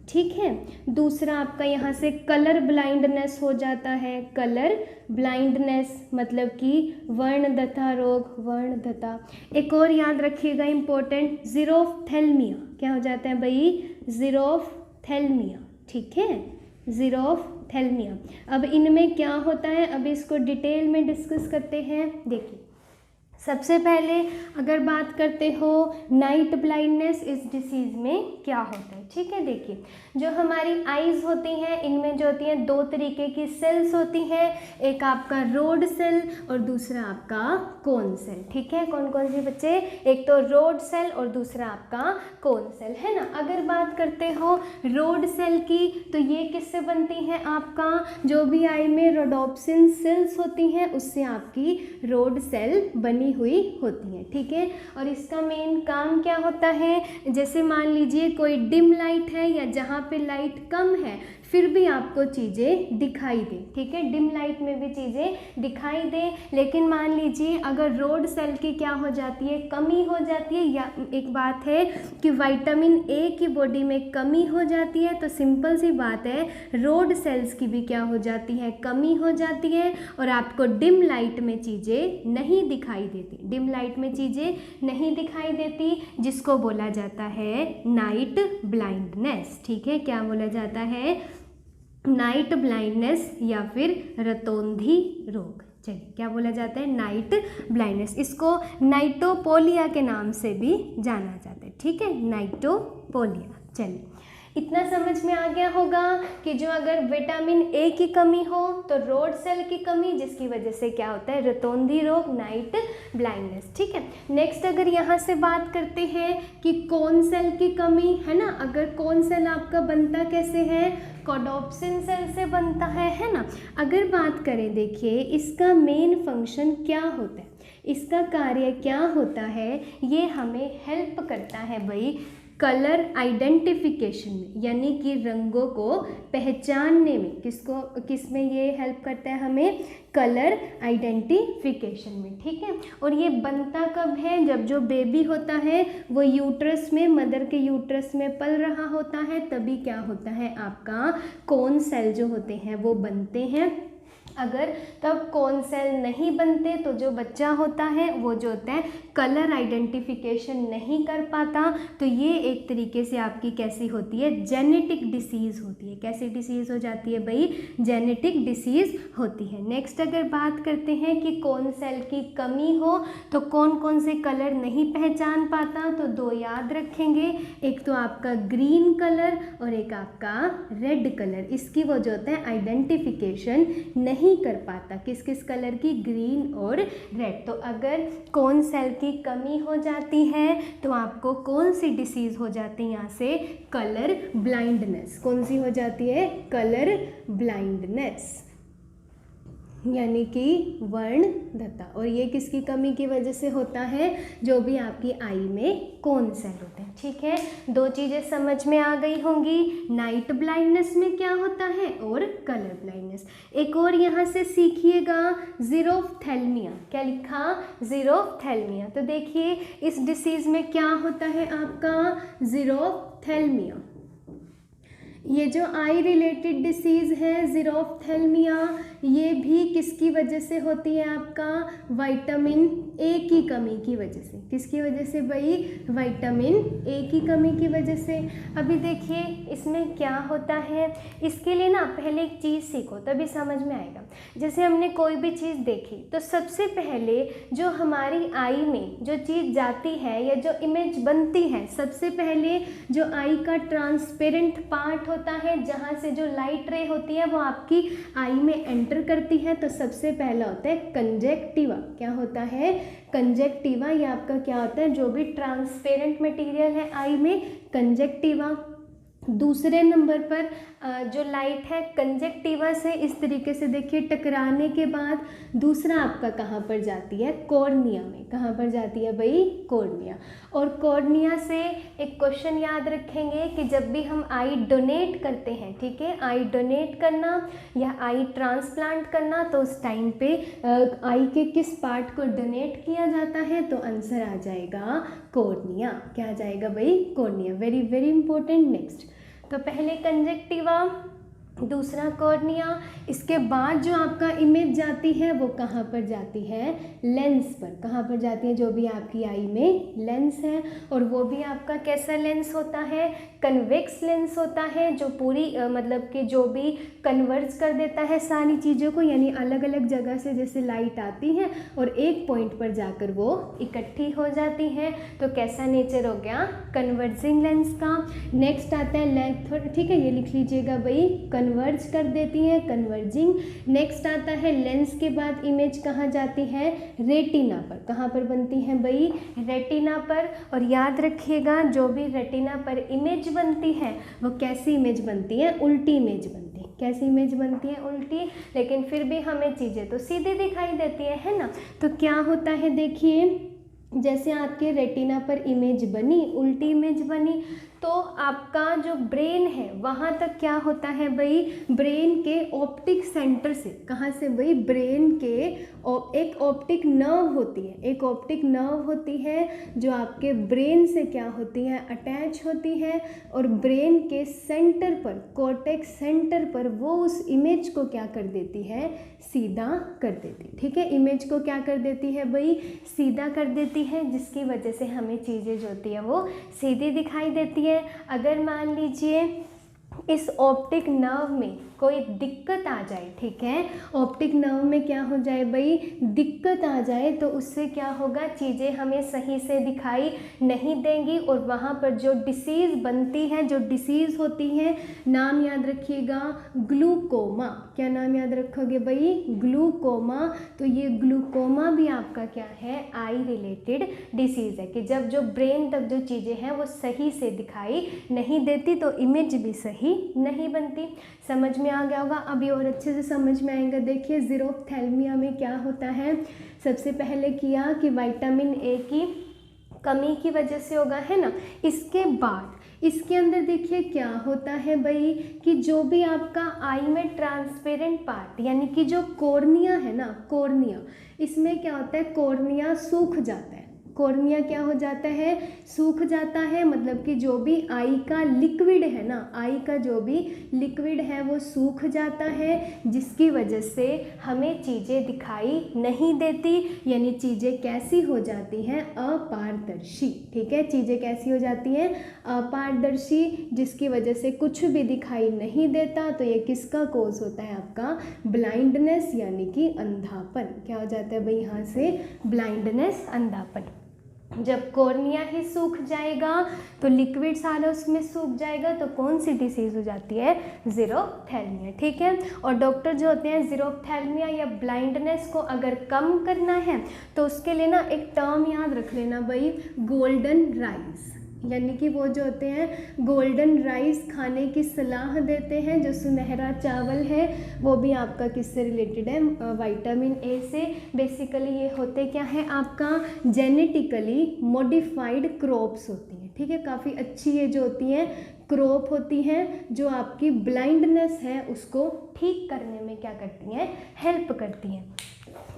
ठीक है। दूसरा आपका यहाँ से कलर ब्लाइंडनेस हो जाता है, कलर ब्लाइंडनेस मतलब कि वर्णदता रोग, वर्णदता। एक और याद रखिएगा इम्पोर्टेंट, ज़ीरोफ्थेल्मिया। क्या हो जाता है भाई? ज़ीरोफ्थेल्मिया, ठीक है, ज़ीरोफ्थेल्मिया। अब इनमें क्या होता है, अब इसको डिटेल में डिस्कस करते हैं। देखिए, सबसे पहले अगर बात करते हो नाइट ब्लाइंडनेस, इस डिसीज़ में क्या होता है, ठीक है। देखिए, जो हमारी आईज़ होती हैं इनमें जो होती हैं दो तरीके की सेल्स होती हैं, एक आपका रोड सेल और दूसरा आपका कोन सेल, ठीक है। कौन कौन सी बच्चे? एक तो रोड सेल और दूसरा आपका कोन सेल, है ना। अगर बात करते हो रोड सेल की, तो ये किससे बनती हैं? आपका जो भी आई में रोडोप्सिन सेल्स होती हैं उससे आपकी रोड सेल बनी बनी हुई होती हैं, ठीक है। और इसका मेन काम क्या होता है, जैसे मान लीजिए कोई डिम लाइट है या जहाँ पे लाइट कम है फिर भी आपको चीज़ें दिखाई दें, ठीक है, डिम लाइट में भी चीज़ें दिखाई दें। लेकिन मान लीजिए अगर रोड सेल की क्या हो जाती है, कमी हो जाती है, या एक बात है कि विटामिन ए की बॉडी में कमी हो जाती है, तो सिंपल सी बात है रोड सेल्स की भी क्या हो जाती है, कमी हो जाती है और आपको डिम लाइट में चीज़ें नहीं दिखाई देती, डिम लाइट में चीज़ें नहीं दिखाई देती, जिसको बोला जाता है नाइट ब्लाइंडनेस, ठीक है। क्या बोला जाता है, नाइट ब्लाइंडनेस या फिर रतौंधी रोग। चलिए क्या बोला जाता है, नाइट ब्लाइंडनेस। इसको नाइटोपोलिया के नाम से भी जाना जाता है, ठीक है, नाइटोपोलिया। चलिए इतना समझ में आ गया होगा कि जो अगर विटामिन ए की कमी हो तो रोड सेल की कमी, जिसकी वजह से क्या होता है, रतौंधी रोग, नाइट ब्लाइंडनेस, ठीक है। नेक्स्ट अगर यहाँ से बात करते हैं कि कौन सेल की कमी है ना, अगर कौन सेल आपका बनता कैसे है, कॉडोप्सिन सेल से बनता है ना। अगर बात करें, देखिए इसका मेन फंक्शन क्या होता है, इसका कार्य क्या होता है, ये हमें हेल्प करता है भाई कलर आइडेंटिफिकेशन में, यानी कि रंगों को पहचानने में। किस में ये हेल्प करता है हमें, कलर आइडेंटिफिकेशन में, ठीक है। और ये बनता कब है, जब जो बेबी होता है वो यूट्रस में, मदर के यूट्रस में पल रहा होता है, तभी क्या होता है आपका कोन सेल जो होते हैं वो बनते हैं। अगर तब कौन सेल नहीं बनते तो जो बच्चा होता है वो जो होता है कलर आइडेंटिफिकेशन नहीं कर पाता, तो ये एक तरीके से आपकी कैसी होती है, जेनेटिक डिसीज़ होती है। कैसी डिसीज़ हो जाती है भाई, जेनेटिक डिसीज़ होती है। नेक्स्ट अगर बात करते हैं कि कौन सेल की कमी हो तो कौन कौन से कलर नहीं पहचान पाता, तो दो याद रखेंगे, एक तो आपका ग्रीन कलर और एक आपका रेड कलर। इसकी वो जो होता है आइडेंटिफिकेशन नहीं कर पाता, किस किस कलर की, ग्रीन और रेड। तो अगर कौन सेल की कमी हो जाती है तो आपको कौन सी डिसीज़ हो जाती है, यहाँ से कलर ब्लाइंडनेस। कौन सी हो जाती है, कलर ब्लाइंडनेस, यानी कि वर्णदता। और ये किसकी कमी की वजह से होता है, जो भी आपकी आई में कौन सेल होते हैं, ठीक है। दो चीज़ें समझ में आ गई होंगी, नाइट ब्लाइंडनेस में क्या होता है और कलर ब्लाइंडनेस। एक और यहाँ से सीखिएगा, ज़ीरोफ्थैल्मिया। क्या लिखा, ज़ीरोफ्थैल्मिया। तो देखिए इस डिसीज़ में क्या होता है आपका, ज़ीरोफ्थैल्मिया। ये जो आई रिलेटेड डिसीज़ है ज़ीरोफ्थैल्मिया, ये भी किसकी वजह से होती है, आपका विटामिन ए की कमी की वजह से। किसकी वजह से भाई, विटामिन ए की कमी की वजह से। अभी देखिए इसमें क्या होता है, इसके लिए ना पहले एक चीज़ सीखो तभी समझ में आएगा। जैसे हमने कोई भी चीज़ देखी तो सबसे पहले जो हमारी आई में जो चीज़ जाती है या जो इमेज बनती है, सबसे पहले जो आई का ट्रांसपेरेंट पार्ट होता है, जहाँ से जो लाइट रे होती है वो आपकी आई में एंटर करती है, तो सबसे पहला होता है कंजक्टिवा। क्या होता है, कंजक्टिवा। ये आपका क्या होता है, जो भी ट्रांसपेरेंट मटेरियल है आई में, कंजक्टिवा। दूसरे नंबर पर जो लाइट है कंजक्टिवा से इस तरीके से देखिए टकराने के बाद दूसरा आपका कहाँ पर जाती है, कॉर्निया में। कहाँ पर जाती है भाई, कॉर्निया। और कॉर्निया से एक क्वेश्चन याद रखेंगे कि जब भी हम आई डोनेट करते हैं, ठीक है, आई डोनेट करना या आई ट्रांसप्लांट करना, तो उस टाइम पे आई के किस पार्ट को डोनेट किया जाता है, तो आंसर आ जाएगा कॉर्निया। क्या आ जाएगा भाई, cornea. Very very important. Next, तो पहले कंजक्टिवा, दूसरा कॉर्निया, इसके बाद जो आपका इमेज जाती है वो कहाँ पर जाती है, लेंस पर। कहाँ पर जाती है, जो भी आपकी आई में लेंस है, और वो भी आपका कैसा लेंस होता है, कन्वेक्स लेंस होता है, जो पूरी मतलब कि जो भी कन्वर्ज कर देता है सारी चीज़ों को, यानी अलग अलग जगह से जैसे लाइट आती है और एक पॉइंट पर जाकर वो इकट्ठी हो जाती है, तो कैसा नेचर हो गया, कन्वर्जिंग लेंस का। नेक्स्ट आता है लेंथ, ठीक है, ये लिख लीजिएगा भाई, कन्वर्ज कर देती है, कन्वर्जिंग। नेक्स्ट आता है लेंस के बाद इमेज कहाँ जाती है, रेटिना पर। कहाँ पर बनती है भाई, रेटिना पर। और याद रखिएगा जो भी रेटिना पर इमेज बनती है वो कैसी इमेज बनती है, उल्टी इमेज बनती है। कैसी इमेज बनती है, उल्टी, लेकिन फिर भी हमें चीज़ें तो सीधी दिखाई देती है ना। तो क्या होता है, देखिए जैसे आपके रेटिना पर इमेज बनी, उल्टी इमेज बनी, तो आपका जो ब्रेन है वहाँ तक क्या होता है भाई, ब्रेन के ऑप्टिक सेंटर से, कहाँ से भाई, ब्रेन के एक ऑप्टिक नर्व होती है, एक ऑप्टिक नर्व होती है जो आपके ब्रेन से क्या होती है, अटैच होती है, और ब्रेन के सेंटर पर, कॉर्टेक्स सेंटर पर वो उस इमेज को क्या कर देती है, सीधा कर देती, ठीक है, इमेज को क्या कर देती है भाई, सीधा कर देती है, जिसकी वजह से हमें चीज़ें जो होती है वो सीधी दिखाई देती है। अगर मान लीजिए इस ऑप्टिक नर्व में कोई दिक्कत आ जाए, ठीक है, ऑप्टिक नर्व में क्या हो जाए भाई, दिक्कत आ जाए, तो उससे क्या होगा, चीज़ें हमें सही से दिखाई नहीं देंगी, और वहाँ पर जो डिसीज़ बनती है, जो डिसीज़ होती है, नाम याद रखिएगा, ग्लूकोमा। क्या नाम याद रखोगे भाई, ग्लूकोमा। तो ये ग्लूकोमा भी आपका क्या है, आई रिलेटेड डिसीज़ है, कि जब जो ब्रेन तक जो चीज़ें हैं वो सही से दिखाई नहीं देती, तो इमेज भी सही नहीं बनती। समझ में आ गया होगा। अभी और अच्छे से समझ में आएगा। देखिए ज़ीरोफ्थैल्मिया में क्या होता है, सबसे पहले किया कि विटामिन ए की कमी की वजह से होगा, है ना। इसके बाद इसके अंदर देखिए क्या होता है भाई, कि जो भी आपका आई में ट्रांसपेरेंट पार्ट, यानी कि जो कॉर्निया है ना, कॉर्निया, इसमें क्या होता है, कॉर्निया सूख जाता है, कॉर्निया क्या हो जाता है, सूख जाता है, मतलब कि जो भी आई का लिक्विड है ना, आई का जो भी लिक्विड है वो सूख जाता है, जिसकी वजह से हमें चीज़ें दिखाई नहीं देती, यानी चीज़ें कैसी हो जाती हैं, अपारदर्शी, ठीक है, चीज़ें कैसी हो जाती हैं, अपारदर्शी, जिसकी वजह से कुछ भी दिखाई नहीं देता। तो ये किसका कोज होता है, आपका ब्लाइंडनेस, यानी कि अंधापन। क्या हो जाता है भाई, यहाँ से ब्लाइंडनेस, अंधापन। जब कॉर्निया ही सूख जाएगा तो लिक्विड सारा उसमें सूख जाएगा, तो कौन सी डिसीज़ हो जाती है, ज़ीरोफ्थैल्मिया, ठीक है। और डॉक्टर जो होते हैं ज़ीरोफ्थैल्मिया या ब्लाइंडनेस को अगर कम करना है तो उसके लिए ना एक टर्म याद रख लेना भाई, गोल्डन राइस, यानी कि वो जो होते हैं गोल्डन राइस खाने की सलाह देते हैं। जो सुनहरा चावल है वो भी आपका किससे रिलेटेड है, विटामिन ए से। बेसिकली ये होते क्या है, आपका जेनेटिकली मॉडिफाइड क्रॉप्स होती हैं, ठीक है, काफ़ी अच्छी ये जो होती हैं क्रॉप होती हैं, जो आपकी ब्लाइंडनेस है उसको ठीक करने में क्या करती हैं, हेल्प करती हैं।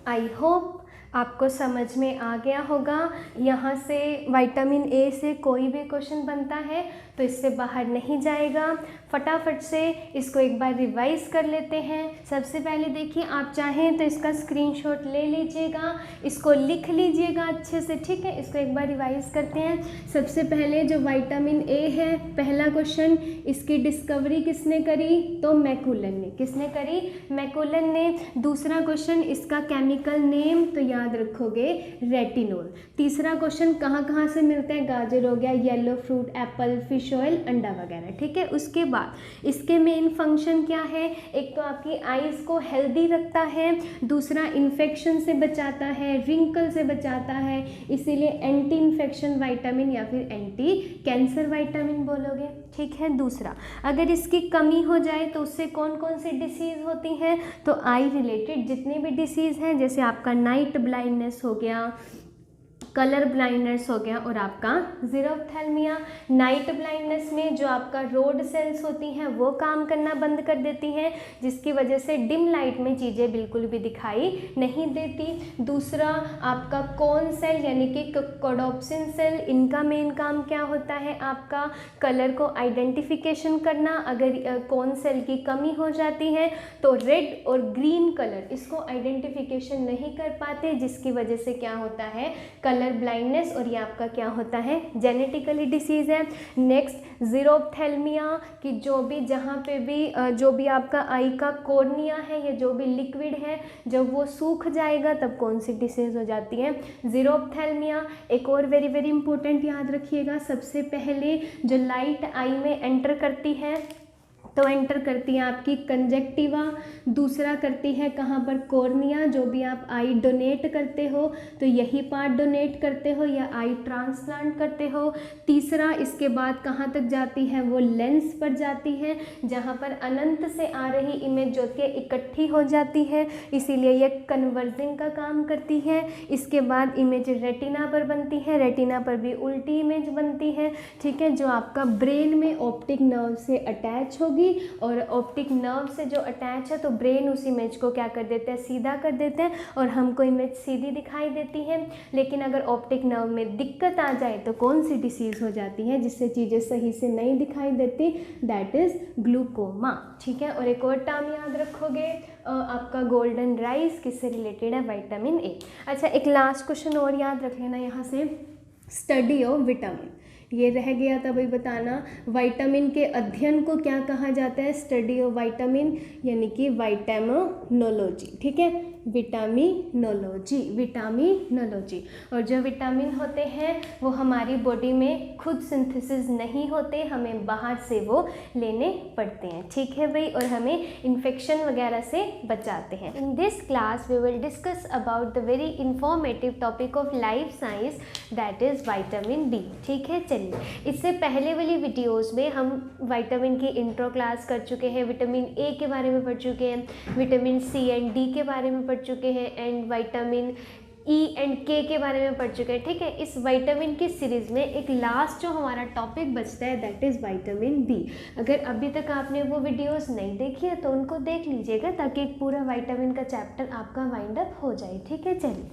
आई होप आपको समझ में आ गया होगा। यहाँ से विटामिन ए से कोई भी क्वेश्चन बनता है तो इससे बाहर नहीं जाएगा। फटाफट से इसको एक बार रिवाइज कर लेते हैं। सबसे पहले देखिए, आप चाहें तो इसका स्क्रीनशॉट ले लीजिएगा, इसको लिख लीजिएगा अच्छे से, ठीक है। इसको एक बार रिवाइज करते हैं। सबसे पहले जो विटामिन ए है, पहला क्वेश्चन, इसकी डिस्कवरी किसने करी, तो मैकुलन ने। किसने करी, मैकुलन ने। दूसरा क्वेश्चन, इसका केमिकल नेम, तो याद रखोगे रेटिनोल। तीसरा क्वेश्चन, कहाँ कहाँ से मिलते हैं, गाजर हो गया, yellow fruit, Apple, fish oil, अंडा वगैरह, ठीक है। उसके बाद इसके मेन फंक्शन क्या है, एक तो आपकी आईज को हेल्दी रखता है, दूसरा इन्फेक्शन से बचाता है, रिंकल से बचाता है, इसीलिए एंटी इन्फेक्शन विटामिन या फिर एंटी कैंसर विटामिन बोलोगे, ठीक है। दूसरा, अगर इसकी कमी हो जाए तो उससे कौन कौन सी डिसीज़ होती हैं, तो आई रिलेटेड जितनी भी डिसीज़ हैं, जैसे आपका नाइट ब्लाइंडनेस हो गया, कलर ब्लाइंडनेस हो गया, और आपका ज़ीरोफ्थैल्मिया। नाइट ब्लाइंडनेस में जो आपका रोड सेल्स होती हैं वो काम करना बंद कर देती हैं, जिसकी वजह से डिम लाइट में चीज़ें बिल्कुल भी दिखाई नहीं देती। दूसरा, आपका कॉन सेल यानी कि कोडोप्सिन सेल, इनका मेन काम क्या होता है, आपका कलर को आइडेंटिफिकेशन करना। अगर कॉन सेल की कमी हो जाती है तो रेड और ग्रीन कलर इसको आइडेंटिफिकेशन नहीं कर पाते, जिसकी वजह से क्या होता है, कलर ब्लाइंडनेस, और ये आपका क्या होता है, जेनेटिकली डिसीज़ है। नेक्स्ट, ज़ीरोफ्थैल्मिया की जो भी जहाँ पे भी जो भी आपका आई का कॉर्निया है या जो भी लिक्विड है, जब वो सूख जाएगा तब कौन सी डिसीज़ हो जाती है, ज़ीरोफ्थैल्मिया। एक और वेरी वेरी इंपॉर्टेंट याद रखिएगा, सबसे पहले जो लाइट आई में एंटर करती है तो एंटर करती है आपकी कंजक्टिवा, दूसरा करती है कहाँ पर कॉर्निया, जो भी आप आई डोनेट करते हो तो यही पार्ट डोनेट करते हो या आई ट्रांसप्लांट करते हो। तीसरा इसके बाद कहाँ तक जाती है, वो लेंस पर जाती है, जहाँ पर अनंत से आ रही इमेज जो कि इकट्ठी हो जाती है, इसीलिए ये कन्वर्जिंग का काम करती है। इसके बाद इमेज रेटिना पर बनती है, रेटिना पर भी उल्टी इमेज बनती है, ठीक है, जो आपका ब्रेन में ऑप्टिक नर्व से अटैच होगी, और ऑप्टिक नर्व से जो अटैच है तो ब्रेन उस इमेज को क्या कर देते हैं, सीधा कर देते हैं, और हमको इमेज सीधी दिखाई देती है। लेकिन अगर ऑप्टिक नर्व में दिक्कत आ जाए तो कौन सी डिसीज़ हो जाती है जिससे चीज़ें सही से नहीं दिखाई देती, दैट इज़ ग्लूकोमा, ठीक है। और एक और टर्म याद रखोगे आपका गोल्डन राइस, किससे रिलेटेड है, विटामिन ए। अच्छा, एक लास्ट क्वेश्चन और याद रख लेना यहाँ से, स्टडी ऑफ विटामिन, ये रह गया था भाई बताना, विटामिन के अध्ययन को क्या कहा जाता है, स्टडी ऑफ विटामिन, यानी कि विटामिनोलॉजी, ठीक है, विटामिनोलॉजी, विटामिनोलॉजी। और जो विटामिन होते हैं वो हमारी बॉडी में खुद सिंथेसिस नहीं होते, हमें बाहर से वो लेने पड़ते हैं, ठीक है भाई, और हमें इन्फेक्शन वगैरह से बचाते हैं। In this class we will discuss about the very informative topic of life science, that is vitamin B, ठीक है। चलिए, इससे पहले वाली वीडियोस में हम विटामिन की इंट्रो क्लास कर चुके हैं, विटामिन ए के बारे में पढ़ चुके हैं, विटामिन सी एंड डी के बारे में पढ़ चुके हैं, एंड विटामिन ई एंड के बारे में पढ़ चुके हैं, ठीक है। इस विटामिन की सीरीज़ में एक लास्ट जो हमारा टॉपिक बचता है दैट इज़ विटामिन बी। अगर अभी तक आपने वो वीडियोस नहीं देखी है तो उनको देख लीजिएगा, ताकि एक पूरा विटामिन का चैप्टर आपका वाइंड अप हो जाए, ठीक है। चलिए,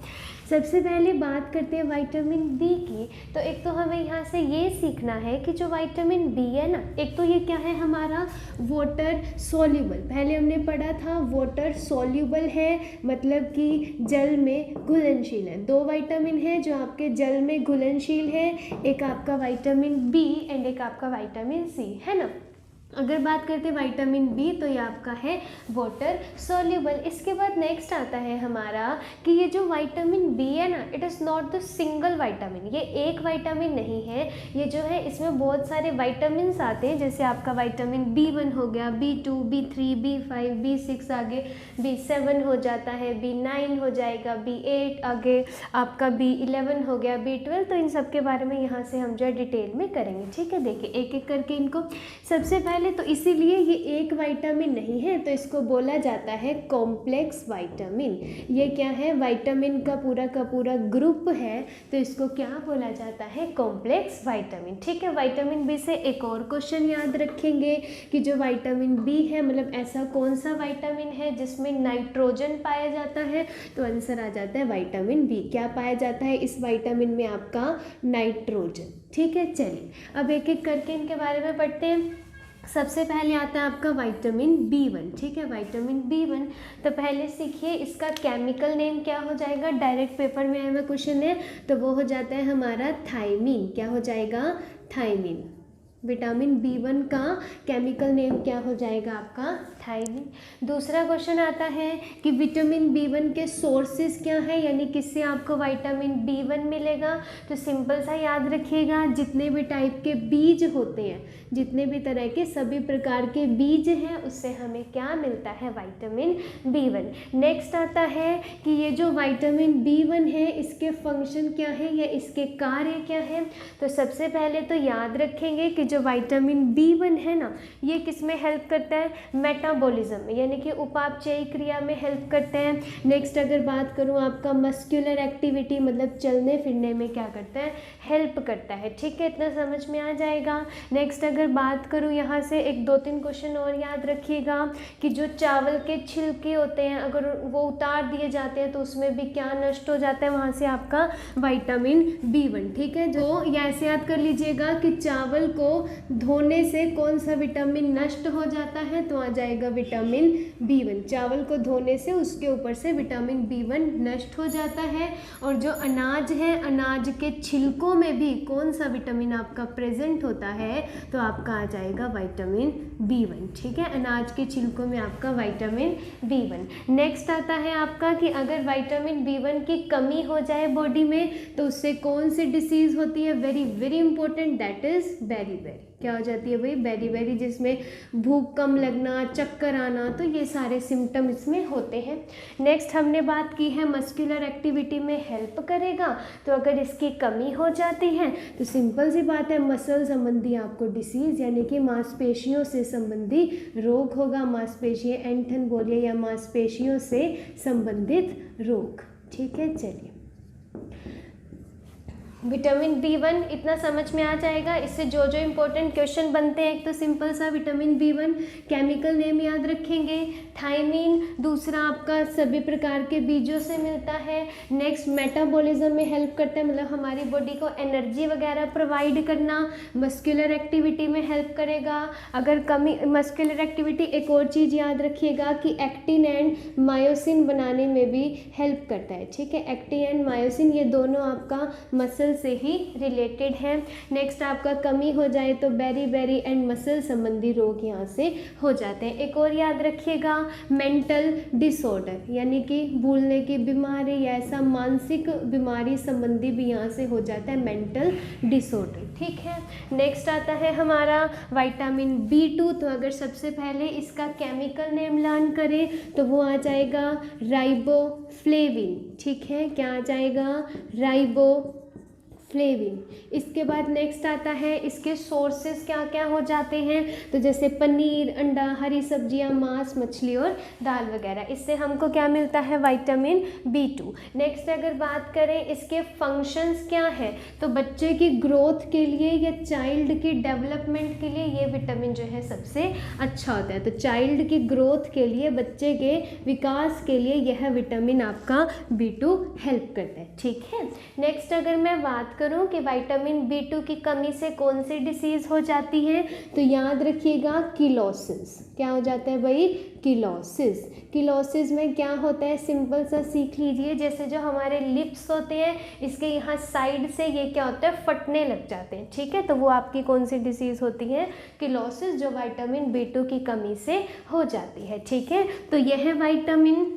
सबसे पहले बात करते हैं विटामिन बी की। तो एक तो हमें यहाँ से ये सीखना है कि जो विटामिन बी है ना, एक तो ये क्या है हमारा वाटर सॉल्युबल, पहले हमने पढ़ा था वाटर सॉल्युबल है, मतलब कि जल में घुलनशील है। दो विटामिन है जो आपके जल में घुलनशील है, एक आपका विटामिन बी एंड एक आपका विटामिन सी, है ना। अगर बात करते हैं विटामिन बी तो ये आपका है वाटर सॉल्युबल। इसके बाद नेक्स्ट आता है हमारा कि ये जो विटामिन बी है ना, it is not the single vitamin, ये एक विटामिन नहीं है, ये जो है इसमें बहुत सारे विटामिन आते हैं, जैसे आपका विटामिन B1 हो गया, B2, B3, B5, B6, आगे B7 हो जाता है, B9 हो जाएगा, B8, आगे आपका B11 हो गया, B12। तो इन सब के बारे में यहाँ से हम जो है डिटेल में करेंगे, ठीक है। देखिए एक एक करके इनको, सबसे पहले तो इसीलिए ये एक विटामिन नहीं है, तो इसको बोला जाता है कॉम्प्लेक्स विटामिन। ये क्या है, विटामिन का पूरा ग्रुप है, तो इसको क्या बोला जाता है, कॉम्प्लेक्स विटामिन, ठीक है। विटामिन बी से एक और क्वेश्चन याद रखेंगे कि जो विटामिन बी है, मतलब ऐसा कौन सा विटामिन है जिसमें नाइट्रोजन पाया जाता है, तो आंसर आ जाता है विटामिन बी। क्या पाया जाता है इस विटामिन में, आपका नाइट्रोजन, ठीक है। चलिए अब एक एक करके इनके बारे में पढ़ते हैं। सबसे पहले आता है आपका विटामिन B1, ठीक है, विटामिन B1। तो पहले सीखिए इसका केमिकल नेम क्या हो जाएगा, डायरेक्ट पेपर में आया हुआ क्वेश्चन है, तो वो हो जाता है हमारा थायमीन। क्या हो जाएगा, थायमीन। विटामिन B1 का केमिकल नेम क्या हो जाएगा आपका, थायमीन। दूसरा क्वेश्चन आता है कि विटामिन B1 के सोर्सेज क्या है, यानी किससे आपको विटामिन B1 मिलेगा। तो सिंपल सा याद रखिएगा, जितने भी टाइप के बीज होते हैं, जितने भी तरह के सभी प्रकार के बीज हैं, उससे हमें क्या मिलता है, विटामिन B1। नेक्स्ट आता है कि ये जो विटामिन B1 है इसके फंक्शन क्या है या इसके कार्य क्या है। तो सबसे पहले तो याद रखेंगे कि जो विटामिन B1 है ना, ये किस में हेल्प करता है, मेटाबॉलिज्म में, यानी कि उपापचयी क्रिया में हेल्प करते हैं। नेक्स्ट अगर बात करूँ आपका मस्कुलर एक्टिविटी, मतलब चलने फिरने में क्या करता है, हेल्प करता है, ठीक है, इतना समझ में आ जाएगा। नेक्स्ट अगर बात करूँ यहाँ से एक दो तीन क्वेश्चन और याद रखिएगा कि जो चावल के छिलके होते हैं अगर वो उतार दिए जाते हैं तो उसमें भी क्या नष्ट हो जाता है, वहाँ से आपका विटामिन B1, ठीक है। जो या ऐसे याद कर लीजिएगा कि चावल को धोने से कौन सा विटामिन नष्ट हो जाता है, तो आ जाएगा विटामिन B1। चावल को धोने से उसके ऊपर से विटामिन B1 नष्ट हो जाता है। और जो अनाज है, अनाज के छिलकों में भी कौन सा विटामिन आपका प्रेजेंट होता है, तो आपका आ जाएगा विटामिन B1, ठीक है। अनाज के छिलकों में आपका विटामिन B1। नेक्स्ट आता है आपका कि अगर विटामिन B1 की कमी हो जाए बॉडी में तो उससे कौन सी डिसीज़ होती है, very very important, that is beriberi. क्या हो जाती है भाई, बेरी, जिसमें भूख कम लगना, चक्कर आना, तो ये सारे सिम्टम इसमें होते हैं। नेक्स्ट हमने बात की है मस्कुलर एक्टिविटी में हेल्प करेगा, तो अगर इसकी कमी हो जाती है तो सिंपल सी बात है मसल संबंधी आपको डिसीज़ यानी कि मांसपेशियों से संबंधी रोग होगा, मांसपेशियाँ ऐंठन बोलिए या मांसपेशियों से संबंधित रोग। ठीक है, चलिए विटामिन B1 इतना समझ में आ जाएगा। इससे जो जो इम्पोर्टेंट क्वेश्चन बनते हैं, एक तो सिंपल सा विटामिन B1 केमिकल नेम याद रखेंगे, थायमीन दूसरा आपका सभी प्रकार के बीजों से मिलता है। नेक्स्ट मेटाबॉलिज्म में हेल्प करता है, मतलब हमारी बॉडी को एनर्जी वगैरह प्रोवाइड करना। मस्कुलर एक्टिविटी में हेल्प करेगा, अगर कमी मस्कुलर एक्टिविटी, एक और चीज़ याद रखिएगा कि एक्टिन एंड मायोसिन बनाने में भी हेल्प करता है। ठीक है, एक्टिन एंड मायोसिन ये दोनों आपका मसल से ही रिलेटेड है। नेक्स्ट आपका कमी हो जाए तो बेरी एंड मसल संबंधी रोग यहाँ से हो जाते हैं। एक और याद रखिएगा मेंटल डिसऑर्डर यानी कि भूलने की बीमारी या ऐसा मानसिक बीमारी संबंधी भी यहाँ से हो जाता है मेंटल डिसऑर्डर। ठीक है, नेक्स्ट आता है हमारा विटामिन B2। तो अगर सबसे पहले इसका केमिकल नेम लर्न करें तो वो आ जाएगा राइबोफ्लेविन। ठीक है, क्या आ जाएगा, राइबोफ्लेविन। इसके बाद नेक्स्ट आता है इसके सोर्सेस क्या क्या हो जाते हैं, तो जैसे पनीर, अंडा, हरी सब्जियां, मांस, मछली और दाल वगैरह, इससे हमको क्या मिलता है, विटामिन B2। नेक्स्ट अगर बात करें इसके फंक्शंस क्या है, तो बच्चे की ग्रोथ के लिए या चाइल्ड की डेवलपमेंट के लिए ये विटामिन जो है सबसे अच्छा होता है। तो चाइल्ड की ग्रोथ के लिए, बच्चे के विकास के लिए यह विटामिन आपका B2 हेल्प करता है। ठीक है, नेक्स्ट अगर मैं बात करूं कि विटामिन B2 की कमी से कौन सी डिसीज़ हो जाती है, तो याद रखिएगा किलोसिस। क्या हो जाता है भाई, किलोसिस। किलोसिस में क्या होता है, सिंपल सा सीख लीजिए, जैसे जो हमारे लिप्स होते हैं इसके यहाँ साइड से ये क्या होता है, फटने लग जाते हैं। ठीक है, तो वो आपकी कौन सी डिसीज़ होती है, किलोसिस, जो विटामिन B2 की कमी से हो जाती है। ठीक है, तो यह विटामिन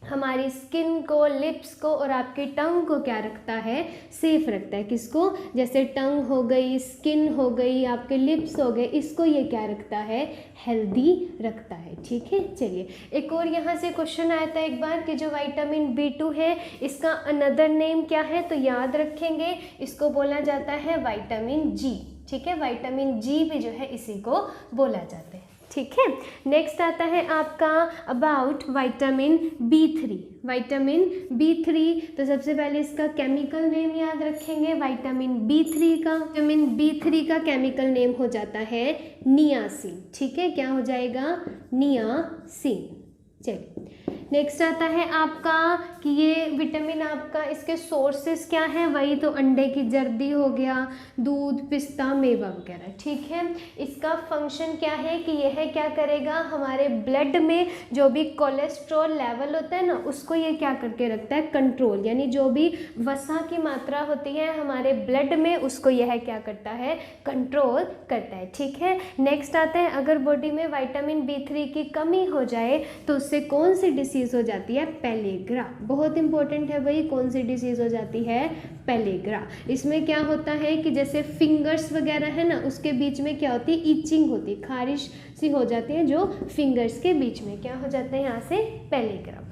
हमारी स्किन को, लिप्स को और आपके टंग को क्या रखता है, सेफ रखता है। किसको, जैसे टंग हो गई, स्किन हो गई, आपके लिप्स हो गए, इसको ये क्या रखता है, हेल्दी रखता है। ठीक है, चलिए एक और यहाँ से क्वेश्चन आया था एक बार कि जो विटामिन B2 है इसका अनदर नेम क्या है, तो याद रखेंगे इसको बोला जाता है विटामिन G। ठीक है, विटामिन G भी जो है इसी को बोला जाता है। ठीक है, नेक्स्ट आता है आपका about vitamin B3। Vitamin B3, तो सबसे पहले इसका केमिकल नेम याद रखेंगे विटामिन B3 का केमिकल नेम हो जाता है नियासिन। ठीक है, क्या हो जाएगा, नियासिन। चलिए नेक्स्ट आता है आपका कि ये विटामिन आपका इसके सोर्सेस क्या हैं, वही तो अंडे की जर्दी हो गया, दूध, पिस्ता, मेवा वगैरह। ठीक है, इसका फंक्शन क्या है कि यह क्या करेगा, हमारे ब्लड में जो भी कोलेस्ट्रॉल लेवल होता है ना उसको ये क्या करके रखता है, कंट्रोल, यानी जो भी वसा की मात्रा होती है हमारे ब्लड में उसको यह क्या करता है, कंट्रोल करता है। ठीक है, नेक्स्ट आता है अगर बॉडी में विटामिन B3 की कमी हो जाए तो उससे कौन सी डिसीज हो जाती है, पेलेग्रा। बहुत इंपॉर्टेंट है भाई, कौन सी डिसीज हो जाती है, पेलेग्रा। इसमें क्या होता है कि जैसे फिंगर्स वगैरह है ना उसके बीच में क्या होती है, ईचिंग होती है, खारिश सी हो जाती है जो फिंगर्स के बीच में, क्या हो जाता है यहाँ से, पेलेग्रा।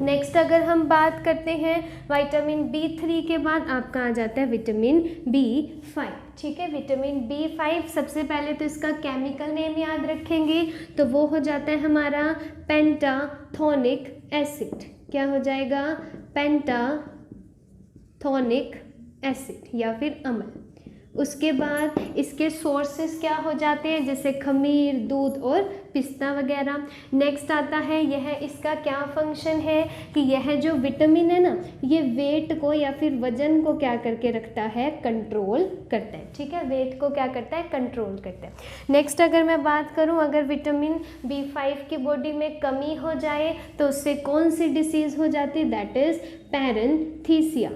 नेक्स्ट अगर हम बात करते हैं विटामिन B3 के बाद आपका आ जाता है विटामिन B5। ठीक है, विटामिन B5 सबसे पहले तो इसका केमिकल नेम याद रखेंगे तो वो हो जाता है हमारा पेंटाथोनिक एसिड। क्या हो जाएगा, पेंटाथोनिक एसिड या फिर अम्ल। उसके बाद इसके सोर्सेस क्या हो जाते हैं, जैसे खमीर, दूध और पिस्ता वगैरह। नेक्स्ट आता है यह इसका क्या फंक्शन है कि यह जो विटामिन है ना ये वेट को या फिर वजन को क्या करके रखता है, कंट्रोल करता है। ठीक है, वेट को क्या करता है, कंट्रोल करता है। नेक्स्ट अगर मैं बात करूं अगर विटामिन B5 की बॉडी में कमी हो जाए तो उससे कौन सी डिसीज़ हो जाती है, दैट इज़ पैरेंथीसिया।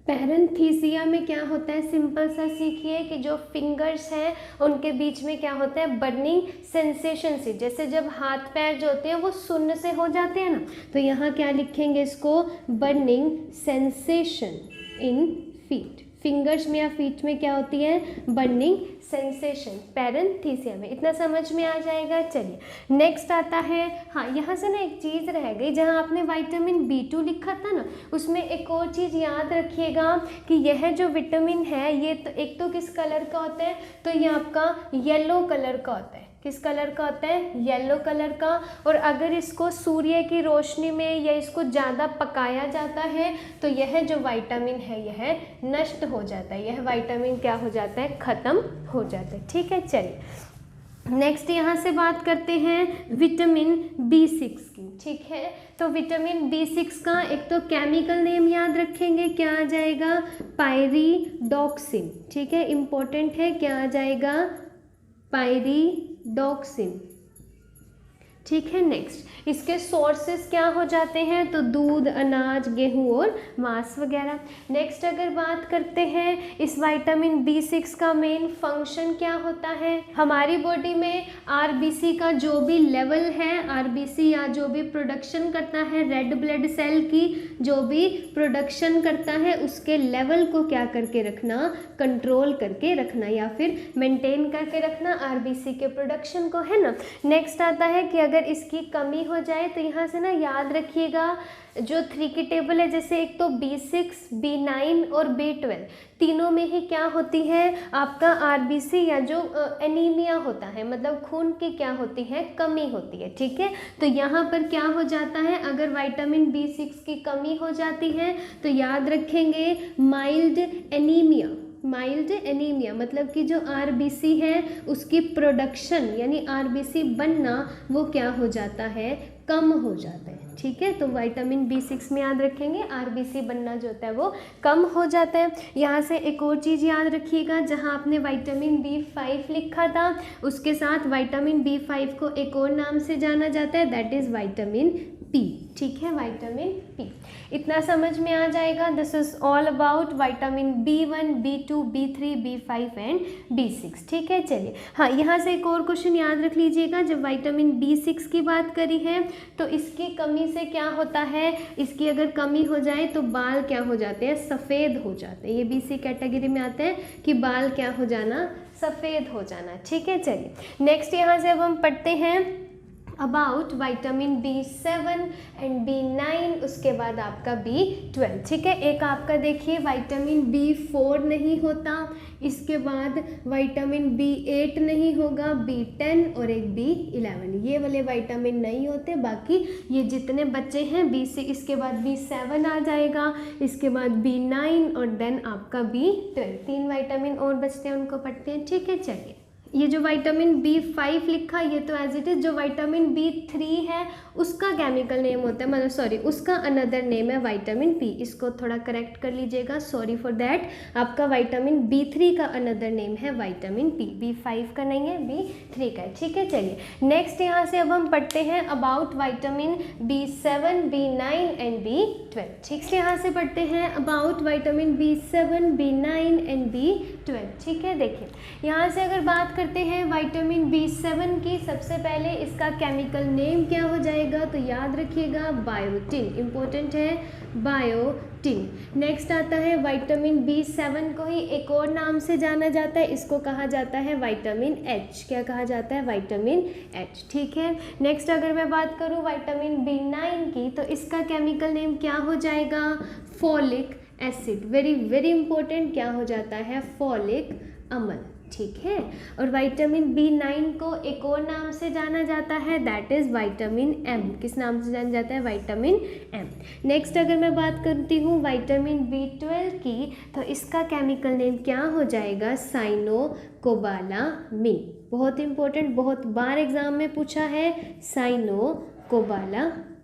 पैरेंथीसिया में क्या होता है, सिंपल सा सीखिए कि जो फिंगर्स हैं उनके बीच में क्या होता है, बर्निंग सेंसेशन से, जैसे जब हाथ पैर जो होते हैं वो सुन्न से हो जाते हैं ना, तो यहाँ क्या लिखेंगे इसको, burning sensation in feet. Fingers में या फीट में क्या होती है, बर्निंग सेंसेशन, पैरेंथीसिया में। इतना समझ में आ जाएगा। चलिए नेक्स्ट आता है, हाँ यहाँ से ना एक चीज़ रह गई, जहाँ आपने विटामिन B2 लिखा था ना, उसमें एक और चीज़ याद रखिएगा कि यह जो विटामिन है ये तो एक तो किस कलर का होता है, तो ये आपका येलो कलर का होता है। किस कलर का होता है, येलो कलर का। और अगर इसको सूर्य की रोशनी में या इसको ज़्यादा पकाया जाता है तो यह जो विटामिन है यह नष्ट हो जाता है, यह विटामिन क्या हो जाता है, ख़त्म हो जाता है। ठीक है, चलिए नेक्स्ट यहाँ से बात करते हैं विटामिन B6 की। ठीक है, तो विटामिन B6 का एक तो केमिकल नेम याद रखेंगे, क्या आ जाएगा, पायरिडॉक्सिन। ठीक है, इम्पोर्टेंट है, क्या आ जाएगा, पायरिडॉक्सिन। ठीक है, नेक्स्ट इसके सोर्सेस क्या हो जाते हैं, तो दूध, अनाज, गेहूं और मांस वगैरह। नेक्स्ट अगर बात करते हैं इस विटामिन B6 का मेन फंक्शन क्या होता है, हमारी बॉडी में RBC का जो भी लेवल है, RBC या जो भी प्रोडक्शन करता है, रेड ब्लड सेल की जो भी प्रोडक्शन करता है, उसके लेवल को क्या करके रखना, कंट्रोल करके रखना या फिर मेंटेन करके रखना RBC के प्रोडक्शन को, है ना। नेक्स्ट आता है कि अगर इसकी कमी हो जाए तो यहाँ से ना याद रखिएगा जो 3 की टेबल है, जैसे एक तो B6, B9 और B12, तीनों में ही क्या होती है आपका RBC या जो एनीमिया होता है, मतलब खून की क्या होती है, कमी होती है। ठीक है, तो यहाँ पर क्या हो जाता है, अगर विटामिन B6 की कमी हो जाती है तो याद रखेंगे माइल्ड एनीमिया। माइल्ड एनीमिया मतलब कि जो RBC है उसकी प्रोडक्शन यानी RBC बनना वो क्या हो जाता है, कम हो जाता है। ठीक है, तो विटामिन B6 में याद रखेंगे RBC बनना जो होता है वो कम हो जाता है। यहाँ से एक और चीज़ याद रखिएगा, जहाँ आपने विटामिन B5 लिखा था उसके साथ विटामिन B5 को एक और नाम से जाना जाता है, दैट इज़ विटामिन P। ठीक है, विटामिन P। इतना समझ में आ जाएगा। This is all about vitamin B1, B2, B3, B5 and B6। ठीक है, चलिए हाँ यहाँ से एक और क्वेश्चन याद रख लीजिएगा, जब विटामिन B6 की बात करी है तो इसकी कमी से क्या होता है, इसकी अगर कमी हो जाए तो बाल क्या हो जाते हैं, सफ़ेद हो जाते हैं। ये BC कैटेगरी में आता है कि बाल क्या हो जाना, सफ़ेद हो जाना। ठीक है, चलिए नेक्स्ट यहाँ से अब हम पढ़ते हैं about vitamin B7 and B9, उसके बाद आपका B12। ठीक है, एक आपका देखिए विटामिन B4 नहीं होता, इसके बाद विटामिन B8 नहीं होगा, B10 और एक B11, ये वाले विटामिन नहीं होते। बाकी ये जितने बच्चे हैं B6, इसके बाद B7 आ जाएगा, इसके बाद B9 और देन आपका B12, 3 विटामिन और बचते हैं, उनको पढ़ते हैं। ठीक है, चलिए ये जो विटामिन B5 लिखा ये तो एज इट इज़, जो विटामिन B3 है उसका केमिकल नेम होता है, मतलब सॉरी उसका अनदर नेम है विटामिन P, इसको थोड़ा करेक्ट कर लीजिएगा, सॉरी फॉर दैट। आपका विटामिन B3 का अनदर नेम है विटामिन P, B5 का नहीं है, B3 का है। ठीक है, चलिए नेक्स्ट यहाँ से अब हम पढ़ते हैं about vitamin B7, B9 and B12। ठीक से यहाँ से पढ़ते हैं about vitamin B7, B9 and B12। ठीक है, देखिए यहाँ से अगर बात करते हैं विटामिन B7 की, सबसे पहले इसका केमिकल नेम क्या हो जाएगा, तो याद रखिएगा बायोटिन, इंपॉर्टेंट है बायोटिन। नेक्स्ट आता है विटामिन B7 को ही एक और नाम से जाना जाता है, इसको कहा जाता है विटामिन H। क्या कहा जाता है, विटामिन H। ठीक है, नेक्स्ट अगर मैं बात करूँ विटामिन B9 की तो इसका केमिकल नेम क्या हो जाएगा, folic acid. Very very important, क्या हो जाता है, फॉलिक अम्ल। ठीक है, और विटामिन B9 को एक और नाम से जाना जाता है, दैट इज़ विटामिन M। किस नाम से जाना जाता है, विटामिन M। नेक्स्ट अगर मैं बात करती हूँ विटामिन B12 की तो इसका केमिकल नेम क्या हो जाएगा, साइनोकोबालामिन। बहुत इंपॉर्टेंट, बहुत बार एग्जाम में पूछा है, साइनोकोबालामिन।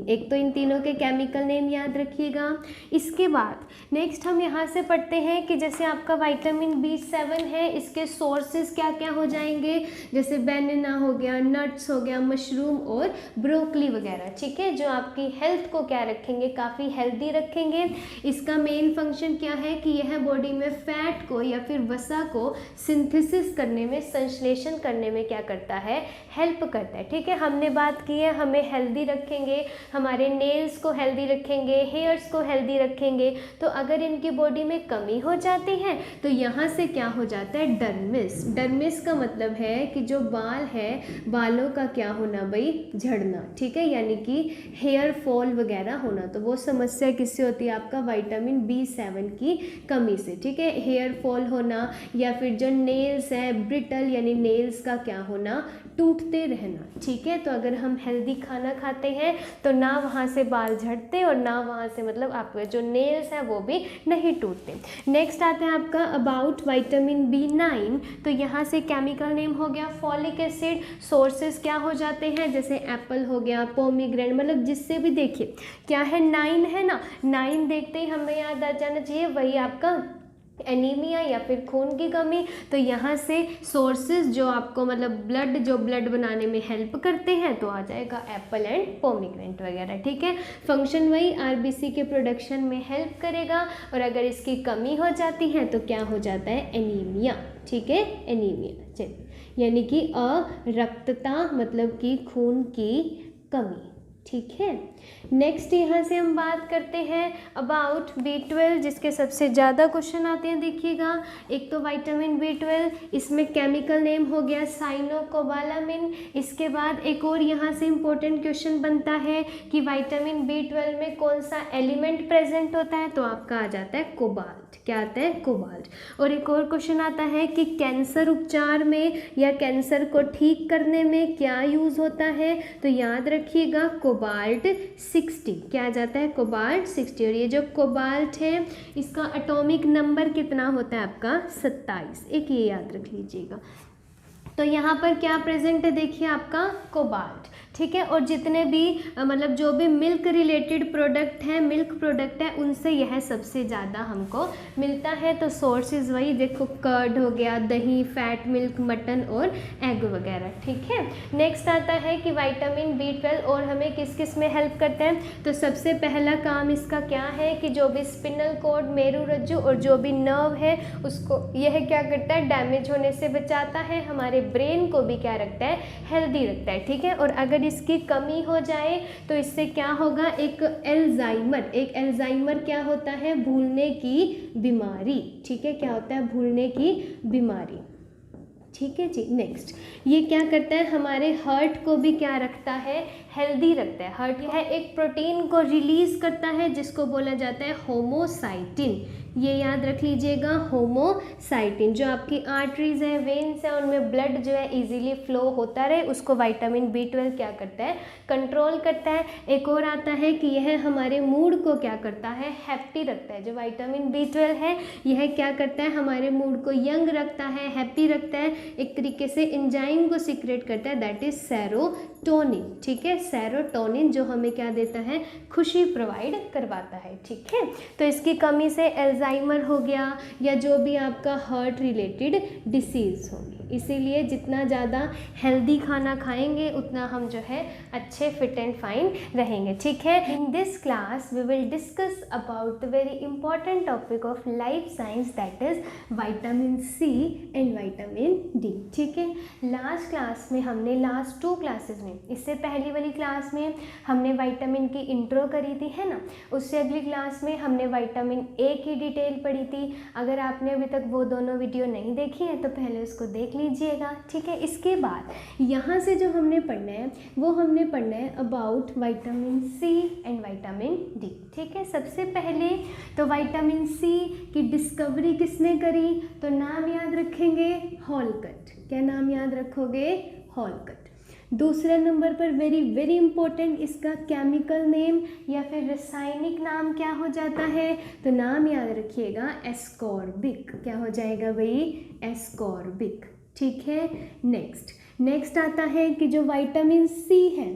एक तो इन तीनों के केमिकल नेम याद रखिएगा। इसके बाद नेक्स्ट हम यहाँ से पढ़ते हैं कि जैसे आपका विटामिन B7 है, इसके सोर्सेज क्या क्या हो जाएंगे, जैसे बनाना हो गया, नट्स हो गया, मशरूम और ब्रोकली वगैरह। ठीक है, जो आपकी हेल्थ को क्या रखेंगे, काफ़ी हेल्दी रखेंगे। इसका मेन फंक्शन क्या है कि यह बॉडी में फैट को या फिर वसा को सिंथेसिस करने में, संश्लेषण करने में क्या करता है, हेल्प करता है। ठीक है, हमने बात की है हमें हेल्दी रखेंगे हमारे नेल्स को हेल्दी रखेंगे, हेयर्स को हेल्दी रखेंगे। तो अगर इनकी बॉडी में कमी हो जाती है तो यहाँ से क्या हो जाता है, डर्मिस। डर्मिस का मतलब है कि जो बाल है, बालों का क्या होना भाई, झड़ना, ठीक है, यानी कि हेयर फॉल वगैरह होना। तो वो समस्या किससे होती है, आपका विटामिन B7 की कमी से, ठीक है, हेयर फॉल होना, या फिर जो नेल्स है ब्रिटल यानी नेल्स का क्या होना, टूटते रहना, ठीक है। तो अगर हम हेल्दी खाना खाते हैं तो ना वहाँ से बाल झड़ते और ना वहाँ से मतलब आपके जो नेल्स हैं वो भी नहीं टूटते। नेक्स्ट आता है आपका अबाउट विटामिन B9। तो यहाँ से केमिकल नेम हो गया फॉलिक एसिड, सोर्सेज क्या हो जाते हैं, जैसे एप्पल हो गया, पोमीग्रेनेट, मतलब जिससे भी देखिए क्या है, 9 है ना, 9 देखते ही हमें याद आ जाना चाहिए वही आपका एनीमिया या फिर खून की कमी। तो यहाँ से सोर्सेज जो आपको मतलब ब्लड बनाने में हेल्प करते हैं तो आ जाएगा एप्पल एंड पोमीग्रेनेट वगैरह, ठीक है। फंक्शन वही आरबीसी के प्रोडक्शन में हेल्प करेगा, और अगर इसकी कमी हो जाती है तो क्या हो जाता है, एनीमिया, ठीक है, एनीमिया, चलिए, यानी कि अरक्तता मतलब कि खून की कमी, ठीक है। नेक्स्ट यहाँ से हम बात करते हैं अबाउट B12, जिसके सबसे ज़्यादा क्वेश्चन आते हैं, देखिएगा। एक तो विटामिन B12, इसमें केमिकल नेम हो गया साइनोकोबालामिन। इसके बाद एक और यहाँ से इम्पोर्टेंट क्वेश्चन बनता है कि विटामिन B12 में कौन सा एलिमेंट प्रेजेंट होता है, तो आपका आ जाता है कोबाल्ट। क्या आता है, कोबाल्ट। और एक और क्वेश्चन आता है कि कैंसर उपचार में या कैंसर को ठीक करने में क्या यूज़ होता है, तो याद रखिएगा कोबाल्ट 60। क्या आ जाता है, कोबाल्ट 60। और ये जो कोबाल्ट है इसका एटॉमिक नंबर कितना होता है आपका, 27। एक ये याद रख लीजिएगा। तो यहाँ पर क्या प्रेजेंट है, देखिए आपका कोबाल्ट, ठीक है। और जितने भी मतलब जो भी मिल्क रिलेटेड प्रोडक्ट हैं, मिल्क प्रोडक्ट है, उनसे यह सबसे ज़्यादा हमको मिलता है। तो सोर्सेज वही देखो, कर्ड हो गया, दही, फैट मिल्क, मटन और एग वगैरह, ठीक है। नेक्स्ट आता है कि विटामिन B12 और हमें किस किस में हेल्प करते हैं। तो सबसे पहला काम इसका क्या है कि जो भी स्पिनल कॉर्ड, मेरुरज्जु और जो भी नर्व है उसको यह क्या करता है, डैमेज होने से बचाता है, हमारे ब्रेन को भी क्या रखता है, हेल्दी रखता है, ठीक है। और अगर इसकी कमी हो जाए तो इससे क्या होगा, एक एल्जाइमर क्या होता है, भूलने की बीमारी, ठीक है, क्या होता है, भूलने की बीमारी, ठीक है जी। नेक्स्ट ये क्या करता है, हमारे हार्ट को भी क्या रखता है, हेल्दी रखता है। हार्ट यह एक प्रोटीन को रिलीज करता है जिसको बोला जाता है होमोसाइटिन। ये याद रख लीजिएगा, होमोसाइटिन। जो आपकी आर्टरीज हैं, वेन्स हैं, उनमें ब्लड जो है इजीली फ्लो होता रहे, उसको विटामिन B12 क्या करता है, कंट्रोल करता है। एक और आता है कि यह हमारे मूड को क्या करता है, हैप्पी रखता है। जो विटामिन B12 है यह क्या करता है, हमारे मूड को यंग रखता है, हैप्पी रखता है। एक तरीके से एंजाइम को सीक्रेट करता है, दैट इज सेरोटोनिन, ठीक है, सेरोटोनिन जो हमें क्या देता है, खुशी प्रोवाइड करवाता है, ठीक है। तो इसकी कमी से अल्जाइमर हो गया या जो भी आपका हार्ट रिलेटेड डिसीज़ होगी। इसीलिए जितना ज़्यादा हेल्दी खाना खाएंगे उतना हम जो है अच्छे फिट एंड फाइन रहेंगे, ठीक है। In this class we will discuss about the very important topic of life science, that is vitamin C and vitamin D, ठीक है। लास्ट क्लास में हमने, लास्ट 2 क्लासेस में, इससे पहली वाली क्लास में हमने विटामिन की इंट्रो करी थी, है ना। उससे अगली क्लास में हमने विटामिन A की डिटेल पढ़ी थी। अगर आपने अभी तक वो दोनों वीडियो नहीं देखी है तो पहले उसको देख लीजिएगा, ठीक है। इसके बाद यहाँ से जो हमने पढ़ना है वो हमने पढ़ना है about vitamin C and vitamin D, ठीक है। सबसे पहले तो विटामिन C की डिस्कवरी किसने करी, तो नाम याद रखेंगे हॉलकट। क्या नाम याद रखोगे, हॉलकट। दूसरे नंबर पर वेरी वेरी इंपॉर्टेंट इसका केमिकल नेम या फिर रासायनिक नाम क्या हो जाता है, तो नाम याद रखिएगा एस्कॉर्बिक। क्या हो जाएगा भाई, एस्कॉर्बिक, ठीक है। नेक्स्ट आता है कि जो विटामिन C है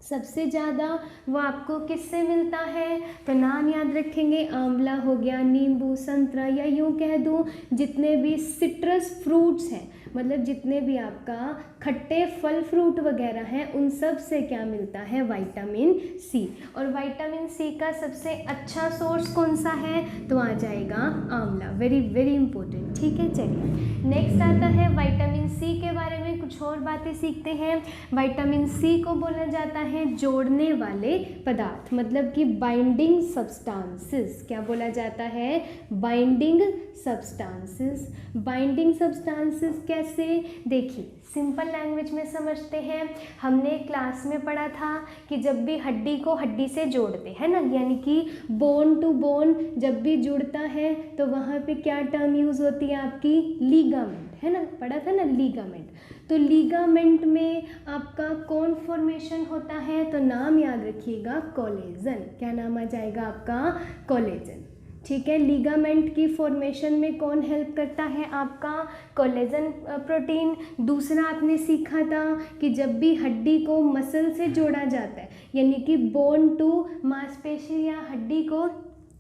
सबसे ज़्यादा वो आपको किससे मिलता है, तो नाम याद रखेंगे, आंवला हो गया, नींबू, संतरा, या यूँ कह दूँ जितने भी सिट्रस फ्रूट्स हैं, मतलब जितने भी आपका खट्टे फल फ्रूट वगैरह हैं, उन सब से क्या मिलता है, विटामिन C। और विटामिन C का सबसे अच्छा सोर्स कौन सा है, तो आ जाएगा आंवला। वेरी वेरी इंपॉर्टेंट, ठीक है। चलिए नेक्स्ट आता है विटामिन C के बारे में कुछ और बातें सीखते हैं। विटामिन सी को बोला जाता है जोड़ने वाले पदार्थ, मतलब कि बाइंडिंग सब्सटेंसेस। क्या बोला जाता है? Binding substances. बाइंडिंग सब्सटेंसेस कैसे? देखिए सिंपल लैंग्वेज में समझते हैं। हमने क्लास में पढ़ा था कि जब भी हड्डी को हड्डी से जोड़ते हैं ना, यानी कि बोन टू बोन जब भी जुड़ता है तो वहाँ पे क्या टर्म यूज़ होती है आपकी? लीगामेंट, है ना, पढ़ा था ना लीगामेंट। तो लीगामेंट में आपका कौन फॉर्मेशन होता है? तो नाम याद रखिएगा, कोलेजन। क्या नाम आ जाएगा आपका? कोलेजन। ठीक है, लीगामेंट की फॉर्मेशन में कौन हेल्प करता है? आपका कोलेजन प्रोटीन। दूसरा आपने सीखा था कि जब भी हड्डी को मसल से जोड़ा जाता है, यानी कि बोन टू मांसपेशी या हड्डी को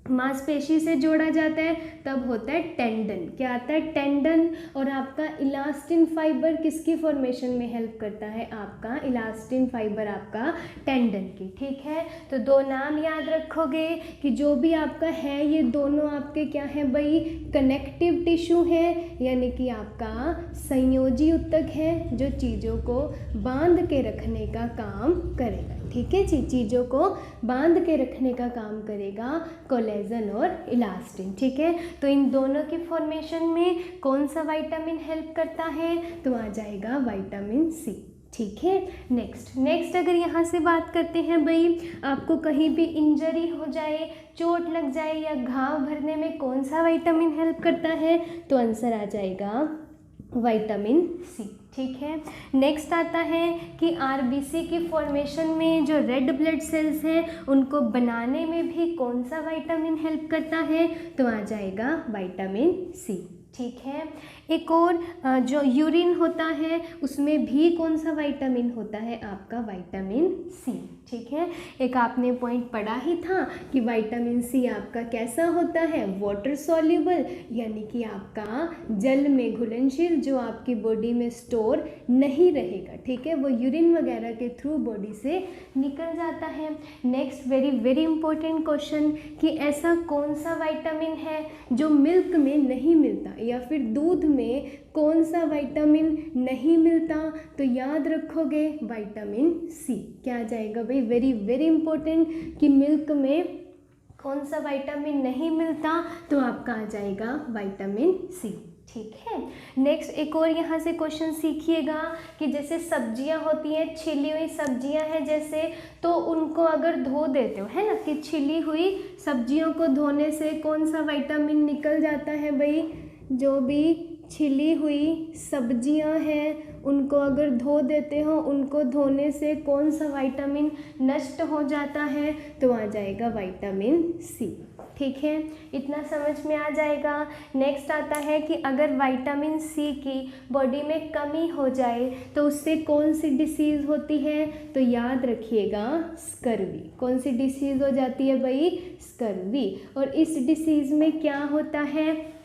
मांसपेशी से जोड़ा जाता है, तब होता है टेंडन। क्या आता है? टेंडन। और आपका इलास्टिन फाइबर किसकी फॉर्मेशन में हेल्प करता है? आपका इलास्टिन फाइबर आपका टेंडन की। ठीक है, तो दो नाम याद रखोगे कि जो भी आपका है ये दोनों आपके क्या है भाई? कनेक्टिव टिश्यू है, यानी कि आपका संयोजी ऊतक है जो चीज़ों को बांध के रखने का काम करेगा। ठीक है जी, चीज़ों को बांध के रखने का काम करेगा कोलेजन और इलास्टिन। ठीक है, तो इन दोनों की फॉर्मेशन में कौन सा विटामिन हेल्प करता है? तो आ जाएगा विटामिन सी। ठीक है, नेक्स्ट अगर यहाँ से बात करते हैं भाई, आपको कहीं भी इंजरी हो जाए, चोट लग जाए या घाव भरने में कौन सा विटामिन हेल्प करता है? तो आंसर आ जाएगा विटामिन सी। ठीक है, नेक्स्ट आता है कि आरबीसी की फॉर्मेशन में जो रेड ब्लड सेल्स हैं उनको बनाने में भी कौन सा विटामिन हेल्प करता है? तो आ जाएगा विटामिन सी। ठीक है, एक और जो यूरिन होता है उसमें भी कौन सा विटामिन होता है? आपका विटामिन सी। ठीक है, एक आपने पॉइंट पढ़ा ही था कि विटामिन सी आपका कैसा होता है? वाटर सॉल्युबल, यानी कि आपका जल में घुलनशील, जो आपकी बॉडी में स्टोर नहीं रहेगा। ठीक है, वो यूरिन वगैरह के थ्रू बॉडी से निकल जाता है। नेक्स्ट वेरी इंपॉर्टेंट क्वेश्चन कि ऐसा कौन सा विटामिन है जो मिल्क में नहीं मिलता, या फिर दूध में कौन सा विटामिन नहीं मिलता? तो याद रखोगे विटामिन सी। क्या आ जाएगा भाई? वेरी इंपॉर्टेंट कि मिल्क में कौन सा विटामिन नहीं मिलता? तो आपका आ जाएगा विटामिन सी। ठीक है, नेक्स्ट एक और यहाँ से क्वेश्चन सीखिएगा कि जैसे सब्जियाँ होती हैं, छिली हुई सब्जियाँ हैं जैसे, तो उनको अगर धो देते हो, है ना, कि छिली हुई सब्जियों को धोने से कौन सा विटामिन निकल जाता है भाई? जो भी छिली हुई सब्जियां हैं उनको अगर धो देते हो, उनको धोने से कौन सा विटामिन नष्ट हो जाता है? तो आ जाएगा विटामिन सी। ठीक है, इतना समझ में आ जाएगा। नेक्स्ट आता है कि अगर विटामिन सी की बॉडी में कमी हो जाए तो उससे कौन सी डिसीज़ होती है? तो याद रखिएगा स्कर्वी। कौन सी डिसीज़ हो जाती है भाई? स्कर्वी। और इस डिसीज़ में क्या होता है?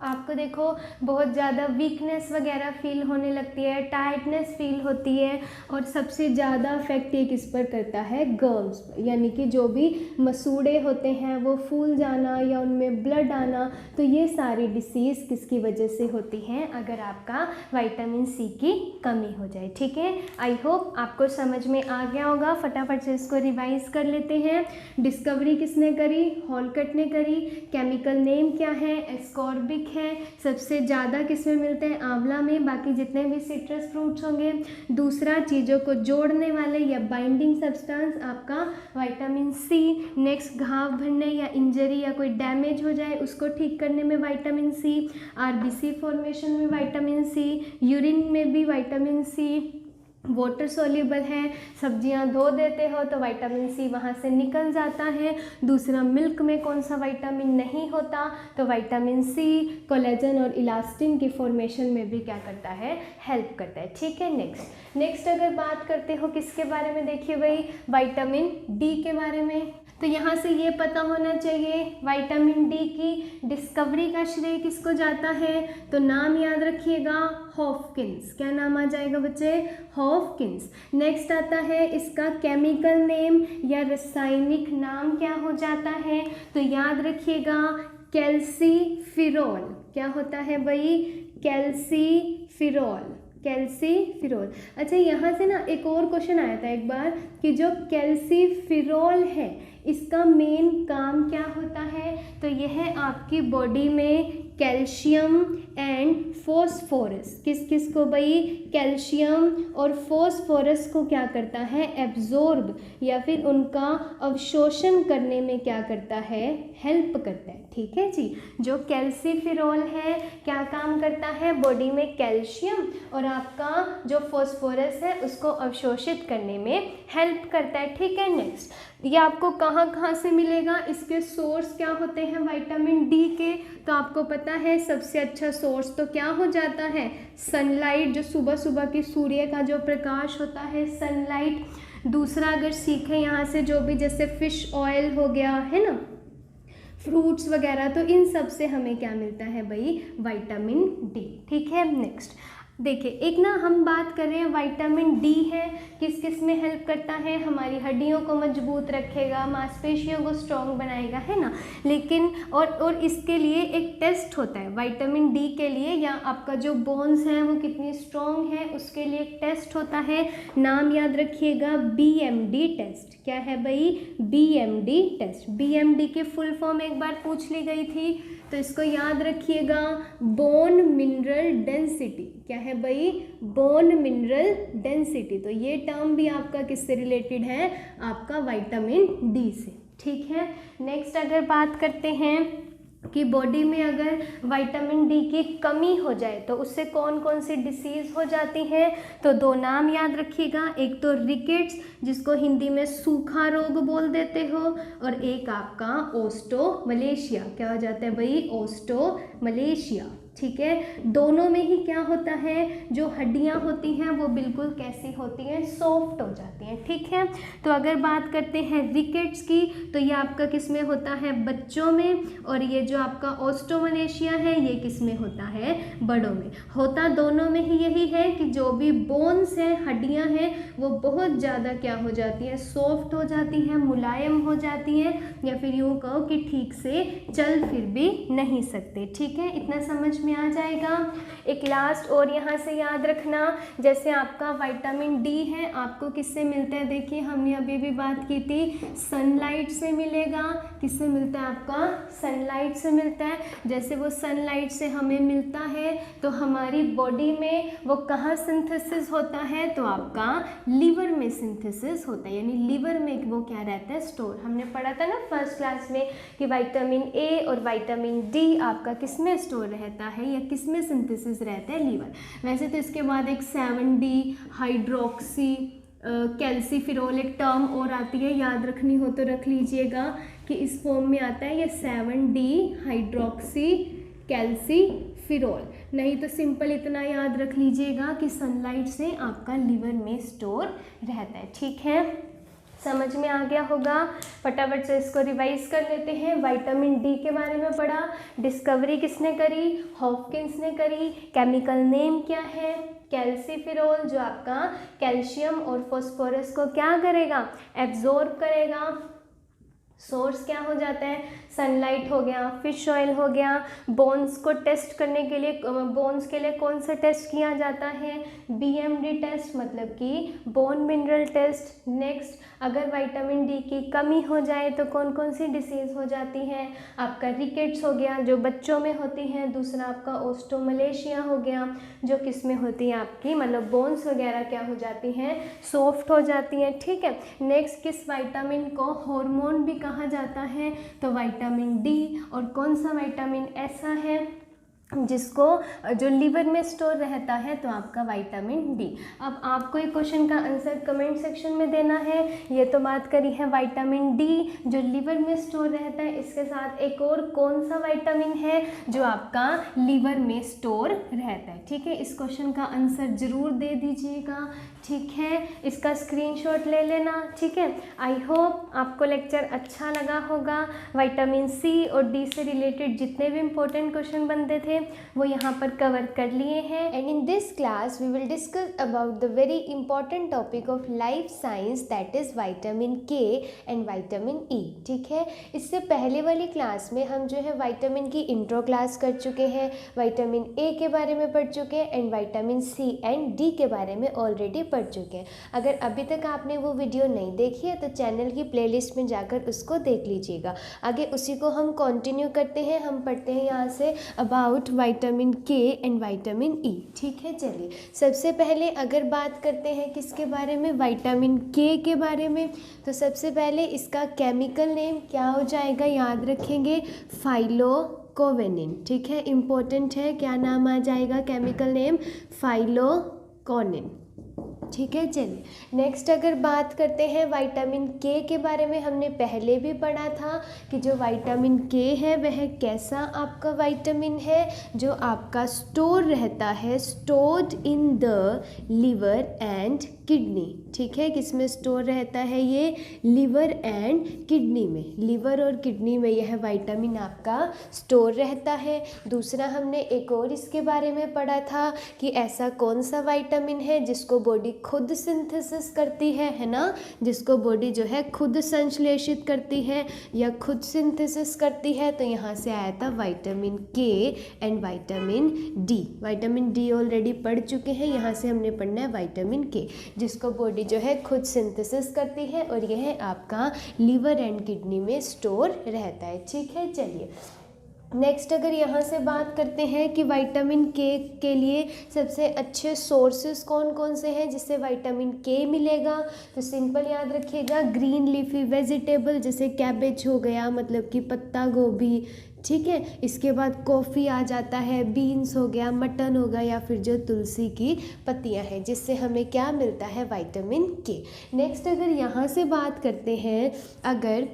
आपको देखो बहुत ज़्यादा वीकनेस वगैरह फील होने लगती है, टायर्डनेस फील होती है, और सबसे ज़्यादा अफेक्ट ये किस पर करता है? गर्ल्स पर, यानी कि जो भी मसूड़े होते हैं वो फूल जाना या उनमें ब्लड आना, तो ये सारी डिसीज़ किसकी वजह से होती हैं? अगर आपका विटामिन सी की कमी हो जाए। ठीक है, आई होप आपको समझ में आ गया होगा। फटाफट से इसको रिवाइज कर लेते हैं। डिस्कवरी किसने करी? हॉलकट ने करी। केमिकल नेम क्या है? एस्कॉर्बिक है। सबसे ज़्यादा किस में मिलते हैं? आंवला में। बाकी जितने भी सिट्रस फ्रूट्स होंगे। दूसरा, चीज़ों को जोड़ने वाले या बाइंडिंग सब्सटेंस आपका विटामिन सी। नेक्स्ट, घाव भरने या इंजरी या कोई डैमेज हो जाए उसको ठीक करने में विटामिन सी। आरबीसी फॉर्मेशन में विटामिन सी। यूरिन में भी विटामिन सी। वाटर सॉल्युबल है, सब्जियां धो देते हो तो विटामिन सी वहाँ से निकल जाता है। दूसरा, मिल्क में कौन सा विटामिन नहीं होता? तो विटामिन सी कोलेजन और इलास्टिन की फॉर्मेशन में भी क्या करता है? हेल्प करता है। ठीक है, नेक्स्ट अगर बात करते हो किसके बारे में, देखिए भाई विटामिन डी के बारे में। तो यहाँ से ये पता होना चाहिए विटामिन डी की डिस्कवरी का श्रेय किसको जाता है? तो नाम याद रखिएगा, हॉपकिंस। क्या नाम आ जाएगा बच्चे? हॉपकिंस। नेक्स्ट आता है इसका केमिकल नेम या रासायनिक नाम क्या हो जाता है? तो याद रखिएगा कैल्सीफिरोल। क्या होता है भाई? कैल्सीफिरोल। कैल्सीफिरोल। अच्छा, यहाँ से ना एक और क्वेश्चन आया था एक बार कि जो कैल्सीफिरोल है इसका मेन काम क्या होता है, तो यह आपकी बॉडी में कैल्शियम एंड फॉस्फोरस, किस किस को भाई, कैल्शियम और फॉस्फोरस को क्या करता है, एब्जॉर्ब या फिर उनका अवशोषण करने में क्या करता है, हेल्प करता है। ठीक है जी, जो कैल्सीफिरोल है क्या काम करता है, बॉडी में कैल्शियम और आपका जो फॉस्फोरस है उसको अवशोषित करने में हेल्प करता है। ठीक है, नेक्स्ट ये आपको कहाँ कहाँ से मिलेगा, इसके सोर्स क्या होते हैं विटामिन डी के, तो आपको पता है सबसे अच्छा सोर्स तो क्या हो जाता है, सनलाइट, जो सुबह सुबह की सूर्य का जो प्रकाश होता है, सनलाइट। दूसरा अगर सीखें यहाँ से जो भी जैसे फिश ऑयल हो गया है ना, फ्रूट्स वगैरह, तो इन सब से हमें क्या मिलता है भाई, विटामिन डी। ठीक है, नेक्स्ट देखिए, एक ना हम बात कर रहे हैं विटामिन डी है किस किस में हेल्प करता है, हमारी हड्डियों को मजबूत रखेगा, मांसपेशियों को स्ट्रॉन्ग बनाएगा, है ना। लेकिन और इसके लिए एक टेस्ट होता है विटामिन डी के लिए, या आपका जो बोन्स हैं वो कितनी स्ट्रॉन्ग है उसके लिए एक टेस्ट होता है, नाम याद रखिएगा, बीएमडी टेस्ट। क्या है भाई, बीएमडी टेस्ट। बीएमडी की फुल फॉर्म एक बार पूछ ली गई थी तो इसको याद रखिएगा, बोन मिनरल डेंसिटी। क्या है भाई, बोन मिनरल डेंसिटी। तो ये टर्म भी आपका किससे रिलेटेड है, आपका विटामिन डी से। ठीक है, नेक्स्ट अगर बात करते हैं कि बॉडी में अगर विटामिन डी की कमी हो जाए तो उससे कौन कौन सी डिसीज़ हो जाती हैं, तो दो नाम याद रखिएगा, एक तो रिकेट्स जिसको हिंदी में सूखा रोग बोल देते हो, और एक आपका ओस्टोमलेशिया। क्या हो जाता है भाई, ओस्टोमलेशिया। ठीक है, दोनों में ही क्या होता है, जो हड्डियां होती हैं वो बिल्कुल कैसी होती हैं, सॉफ्ट हो जाती हैं। ठीक है, तो अगर बात करते हैं रिकेट्स की तो ये आपका किस में होता है, बच्चों में, और ये जो आपका ओस्टोमलेशिया है ये किस में होता है, बड़ों में। होता दोनों में ही यही है कि जो भी बोन्स हैं, हड्डियां हैं, वो बहुत ज़्यादा क्या हो जाती हैं, सॉफ्ट हो जाती हैं, मुलायम हो जाती हैं, या फिर यूँ कहो कि ठीक से चल फिर भी नहीं सकते। ठीक है, इतना समझ में आ जाएगा। एक लास्ट और यहाँ से याद रखना, जैसे आपका विटामिन डी है आपको किससे मिलता है, देखिए हमने अभी भी बात की थी, सनलाइट से मिलेगा। किससे मिलता है, आपका सनलाइट से मिलता है। जैसे वो सनलाइट से हमें मिलता है तो हमारी बॉडी में वो कहाँ सिंथेसिस होता है, तो आपका लीवर में सिंथेसिस होता है, यानी लीवर में वो क्या रहता है, स्टोर। हमने पढ़ा था ना फर्स्ट क्लास में कि विटामिन ए और विटामिन डी आपका किस में स्टोर रहता है या किस में सिंथेसिस रहता है, लीवर। वैसे तो इसके बाद एक 7D हाइड्रोक्सी कैल्सीफिरोल एक टर्म और आती है, याद रखनी हो तो रख लीजिएगा कि इस फॉर्म में आता है ये 7D हाइड्रोक्सी कैल्सीफिरोल। नहीं तो सिंपल इतना याद रख लीजिएगा कि सनलाइट से आपका लीवर में स्टोर रहता है। ठीक है, समझ में आ गया होगा। फटाफट से इसको रिवाइज कर लेते हैं। विटामिन डी के बारे में पढ़ा, डिस्कवरी किसने करी, हॉपकिंस ने करी, केमिकल नेम क्या है, कैल्सीफिरोल जो आपका कैल्शियम और फॉस्फोरस को क्या करेगा, एब्जॉर्ब करेगा। सोर्स क्या हो जाता है, सनलाइट हो गया, फिश ऑयल हो गया। बोन्स को टेस्ट करने के लिए, बोन्स के लिए कौन सा टेस्ट किया जाता है, बीएमडी टेस्ट, मतलब कि बोन मिनरल टेस्ट। नेक्स्ट, अगर विटामिन डी की कमी हो जाए तो कौन कौन सी डिसीज़ हो जाती हैं, आपका रिकेट्स हो गया जो बच्चों में होती है, दूसरा आपका ओस्टोमलेशिया हो गया जो किस में होती है आपकी, मतलब बोन्स वगैरह क्या हो जाती हैं, सॉफ्ट हो जाती हैं। ठीक है, नेक्स्ट, किस विटामिन को हार्मोन भी कहा जाता है, तो विटामिन डी। और कौन सा विटामिन ऐसा है जिसको जो लीवर में स्टोर रहता है, तो आपका विटामिन डी। अब आपको एक क्वेश्चन का आंसर कमेंट सेक्शन में देना है। ये तो बात करी है विटामिन डी जो लीवर में स्टोर रहता है, इसके साथ एक और कौन सा विटामिन है जो आपका लीवर में स्टोर रहता है। ठीक है, इस क्वेश्चन का आंसर ज़रूर दे दीजिएगा। ठीक है, इसका स्क्रीनशॉट ले लेना। ठीक है, आई होप आपको लेक्चर अच्छा लगा होगा। विटामिन सी और डी से रिलेटेड जितने भी इम्पोर्टेंट क्वेश्चन बनते थे हैं वो यहाँ पर कवर कर लिए हैं। And in this class we will discuss about the very important topic of life science that is vitamin K and vitamin E. ठीक है, इससे पहले वाली क्लास में हम जो है विटामिन की इंट्रो क्लास कर चुके हैं, विटामिन ए के बारे में पढ़ चुके हैं and vitamin C and D के बारे में ऑलरेडी पढ़ चुके हैं। अगर अभी तक आपने वो वीडियो नहीं देखी है तो चैनल की प्लेलिस्ट में जाकर उसको देख लीजिएगा। आगे उसी को हम कंटिन्यू करते हैं, हम पढ़ते हैं यहाँ say about vitamin K and vitamin E. ठीक है, चलिए सबसे पहले अगर बात करते हैं किसके बारे में, विटामिन के बारे में, तो सबसे पहले इसका केमिकल नेम क्या हो जाएगा, याद रखेंगे, फाइलोकोवेनिन। ठीक है, इम्पोर्टेंट है, क्या नाम आ जाएगा केमिकल नेम, फाइलोकोनिन। ठीक है, चलिए नेक्स्ट अगर बात करते हैं विटामिन के बारे में, हमने पहले भी पढ़ा था कि जो विटामिन के है वह कैसा आपका विटामिन है, जो आपका स्टोर रहता है, stored in the liver and kidney. ठीक है, किसमें स्टोर रहता है ये, लिवर एंड किडनी में, लिवर और किडनी में यह विटामिन आपका स्टोर रहता है। दूसरा हमने एक और इसके बारे में पढ़ा था कि ऐसा कौन सा विटामिन है जिसको बॉडी खुद सिंथेसिस करती है ना, जिसको बॉडी जो है खुद संश्लेषित करती है या खुद सिंथेसिस करती है, तो यहाँ से आया था vitamin K and vitamin D. Vitamin D already पढ़ चुके हैं, यहाँ से हमने पढ़ना है विटामिन के, जिसको बॉडी जो है खुद सिंथेसिस करती है और यह आपका लिवर एंड किडनी में स्टोर रहता है। ठीक है, चलिए नेक्स्ट अगर यहाँ से बात करते हैं कि विटामिन के लिए सबसे अच्छे सोर्सेज कौन कौन से हैं जिससे विटामिन के मिलेगा, तो सिंपल याद रखिएगा, ग्रीन लीफी वेजिटेबल जैसे कैबेज हो गया, मतलब कि पत्ता गोभी। ठीक है, इसके बाद कॉफ़ी आ जाता है, बीन्स हो गया, मटन हो गया, या फिर जो तुलसी की पत्तियां हैं, जिससे हमें क्या मिलता है, विटामिन के। नेक्स्ट अगर यहाँ से बात करते हैं, अगर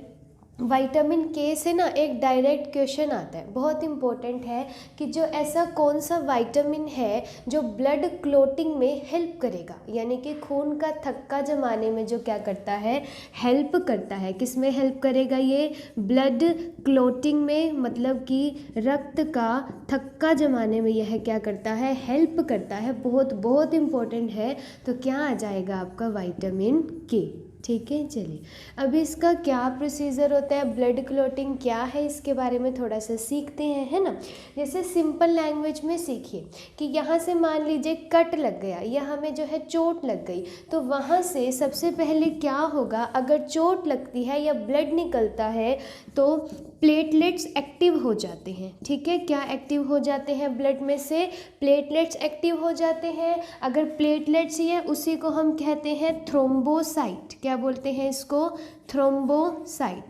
विटामिन के से ना एक डायरेक्ट क्वेश्चन आता है, बहुत इंपॉर्टेंट है, कि जो ऐसा कौन सा विटामिन है जो ब्लड क्लोटिंग में हेल्प करेगा, यानी कि खून का थक्का जमाने में जो क्या करता है, हेल्प करता है। किस में हेल्प करेगा ये, ब्लड क्लोटिंग में, मतलब कि रक्त का थक्का जमाने में यह क्या करता है, हेल्प करता है। बहुत बहुत इंपॉर्टेंट है, तो क्या आ जाएगा आपका विटामिन के। ठीक है, चलिए अभी इसका क्या प्रोसीजर होता है, ब्लड क्लोटिंग क्या है, इसके बारे में थोड़ा सा सीखते हैं, है ना। जैसे सिंपल लैंग्वेज में सीखिए कि यहाँ से मान लीजिए कट लग गया या हमें जो है चोट लग गई, तो वहाँ से सबसे पहले क्या होगा, अगर चोट लगती है या ब्लड निकलता है तो प्लेटलेट्स एक्टिव हो जाते हैं। ठीक है, क्या एक्टिव हो जाते हैं, ब्लड में से प्लेटलेट्स एक्टिव हो जाते हैं। अगर प्लेटलेट्स ही है उसी को हम कहते हैं थ्रोम्बोसाइट। क्या बोलते हैं इसको, थ्रोम्बोसाइट।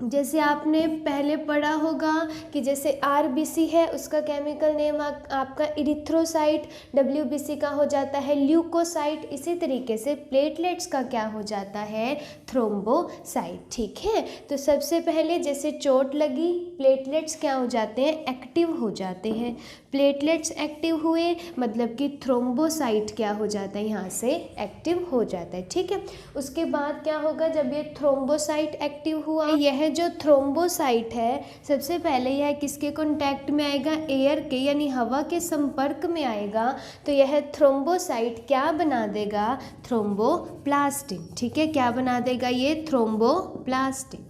जैसे आपने पहले पढ़ा होगा कि जैसे आरबीसी है उसका केमिकल नेम आपका इरिथ्रोसाइट, डब्ल्यूबीसी का हो जाता है ल्यूकोसाइट, इसी तरीके से प्लेटलेट्स का क्या हो जाता है, थ्रोम्बोसाइट। ठीक है, तो सबसे पहले जैसे चोट लगी, प्लेटलेट्स क्या हो जाते हैं, एक्टिव हो जाते हैं। प्लेटलेट्स एक्टिव हुए मतलब कि थ्रोम्बोसाइट क्या हो जाता है, यहाँ से एक्टिव हो जाता है। ठीक है, उसके बाद क्या होगा, जब ये थ्रोम्बोसाइट एक्टिव हुआ, यह जो थ्रोम्बोसाइट है सबसे पहले यह किसके कांटेक्ट में आएगा, एयर के, यानी हवा के संपर्क में आएगा, तो यह थ्रोम्बोसाइट क्या बना देगा, थ्रोम्बोप्लास्टिन। ठीक है, क्या बना देगा ये, थ्रोम्बोप्लास्टिन।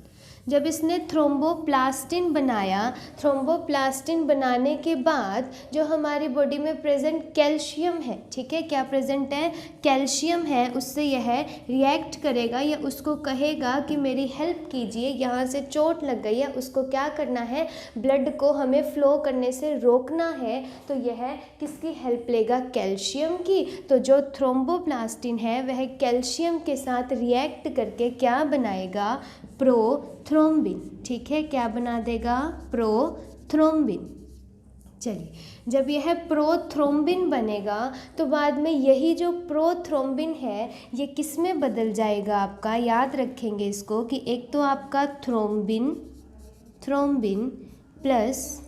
जब इसने थ्रोम्बोप्लास्टिन बनाया, थ्रोम्बोप्लास्टिन बनाने के बाद जो हमारी बॉडी में प्रेजेंट कैल्शियम है, ठीक है, क्या प्रेजेंट है, कैल्शियम है, उससे यह रिएक्ट करेगा या उसको कहेगा कि मेरी हेल्प कीजिए, यहाँ से चोट लग गई है, उसको क्या करना है, ब्लड को हमें फ्लो करने से रोकना है, तो यह किसकी हेल्प लेगा, कैल्शियम की। तो जो थ्रोम्बोप्लास्टिन है वह कैल्शियम के साथ रिएक्ट करके क्या बनाएगा, प्रोथ्रोम्बिन। ठीक है, क्या बना देगा, प्रोथ्रोम्बिन। चलिए, जब यह प्रोथ्रोम्बिन बनेगा तो बाद में यही जो प्रोथ्रोम्बिन है ये किस में बदल जाएगा आपका, याद रखेंगे इसको कि एक तो आपका थ्रोम्बिन प्लस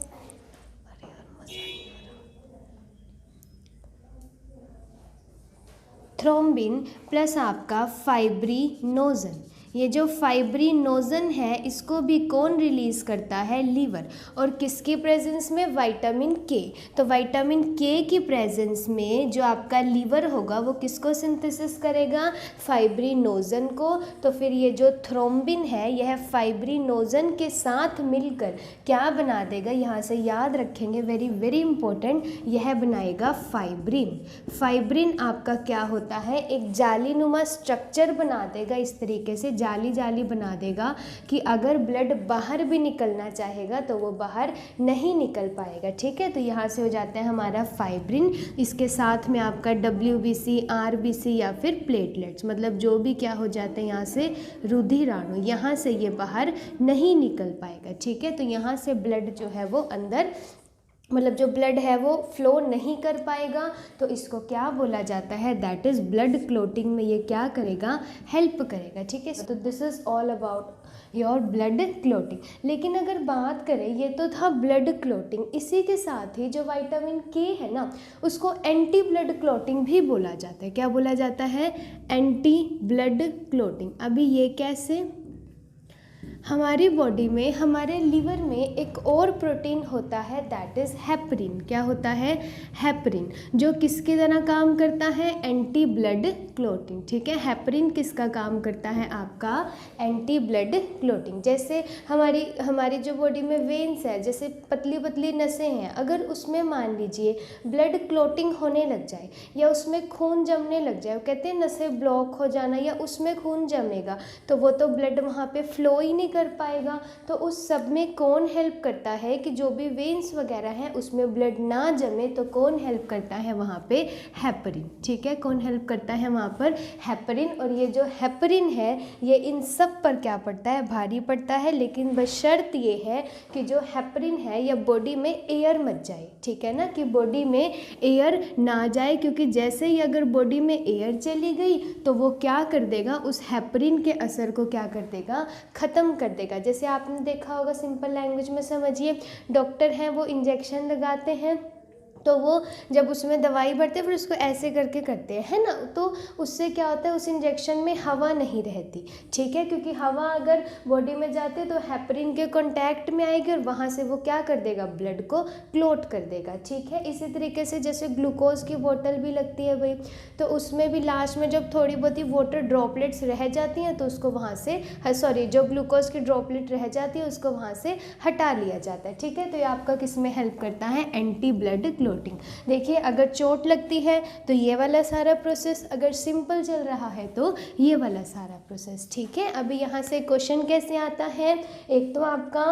थ्रोम्बिन प्लस आपका फाइब्रिनोजन, ये जो फाइब्रिनोजन है इसको भी कौन रिलीज़ करता है? लीवर। और किसकी प्रेजेंस में? विटामिन के। तो विटामिन के की प्रेजेंस में जो आपका लीवर होगा वो किसको सिंथेसिस करेगा? फाइब्रिनोजन को। तो फिर ये जो थ्रोम्बिन है यह फाइब्रिनोजन के साथ मिलकर क्या बना देगा? यहाँ से याद रखेंगे, वेरी वेरी इंपॉर्टेंट, यह बनाएगा फाइब्रिन। फाइब्रिन आपका क्या होता है? एक जालीनुमा स्ट्रक्चर बना देगा, इस तरीके से जाली जाली बना देगा कि अगर ब्लड बाहर भी निकलना चाहेगा तो वो बाहर नहीं निकल पाएगा। ठीक है, तो यहाँ से हो जाता है हमारा फाइब्रिन। इसके साथ में आपका WBC, RBC या फिर प्लेटलेट्स, मतलब जो भी क्या हो जाता है यहाँ से रुधिराणु, यहाँ से ये बाहर नहीं निकल पाएगा। ठीक है, तो यहाँ से ब्लड जो है वो अंदर, मतलब जो ब्लड है वो फ्लो नहीं कर पाएगा, तो इसको क्या बोला जाता है? दैट इज़ ब्लड क्लोटिंग में ये क्या करेगा? हेल्प करेगा। ठीक है, तो this is all about your blood clotting. लेकिन अगर बात करें, ये तो था ब्लड क्लोटिंग, इसी के साथ ही जो विटामिन के है ना उसको एंटी ब्लड क्लोटिंग भी बोला जाता है। क्या बोला जाता है? Anti blood clotting. अभी ये कैसे? हमारी बॉडी में, हमारे लिवर में एक और प्रोटीन होता है, दैट इज़ हेपरिन। क्या होता है? हेपरिन, जो किसकी तरह काम करता है? Anti blood clotting. ठीक है, हेपरिन किसका काम करता है? आपका एंटी ब्लड क्लोटिंग। जैसे हमारी जो बॉडी में वेन्स है, जैसे पतली पतली नसें हैं, अगर उसमें मान लीजिए ब्लड क्लोटिंग होने लग जाए या उसमें खून जमने लग जाए, वो कहते हैं नसें ब्लॉक हो जाना या उसमें खून जमेगा, तो वो तो ब्लड वहाँ पे फ्लो ही नहीं कर पाएगा। तो उस सब में कौन हेल्प करता है कि जो भी वेन्स वगैरह हैं उसमें ब्लड ना जमे, तो कौन हेल्प करता है वहाँ पे? हेपरिन। ठीक है, कौन हेल्प करता है वहाँ पर? हेपरिन। और ये जो हेपरिन है ये इन सब पर क्या पड़ता है? भारी पड़ता है, लेकिन बशर्त ये है कि जो हेपरिन है ये बॉडी में एयर मत जाए। ठीक है ना, कि बॉडी में एयर ना जाए, क्योंकि जैसे ही अगर बॉडी में एयर चली गई तो वो क्या कर देगा? उस हेपरिन के असर को क्या कर देगा? ख़त्म कर देगा। जैसे आपने देखा होगा, सिंपल लैंग्वेज में समझिए, डॉक्टर हैं वो इंजेक्शन लगाते हैं, तो वो जब उसमें दवाई भरते हैं फिर उसको ऐसे करके करते हैं, है ना, तो उससे क्या होता है? उस इंजेक्शन में हवा नहीं रहती। ठीक है, क्योंकि हवा अगर बॉडी में जाती है तो हेपरिन के कांटेक्ट में आएगी और वहाँ से वो क्या कर देगा? ब्लड को क्लोट कर देगा। ठीक है, इसी तरीके से जैसे ग्लूकोज की बोतल भी लगती है भाई, तो उसमें भी लास्ट में जब थोड़ी बहुत ही वाटर ड्रॉपलेट्स रह जाती हैं तो उसको वहाँ से जो ग्लूकोज की ड्रॉपलेट रह जाती है उसको वहाँ से हटा लिया जाता है। ठीक है, तो ये आपका किस में हेल्प करता है? Anti blood clotting. देखिए, अगर चोट लगती है तो ये वाला सारा प्रोसेस, अगर सिंपल चल रहा है तो ये वाला सारा प्रोसेस। ठीक है, अभी यहाँ से क्वेश्चन कैसे आता है? एक तो आपका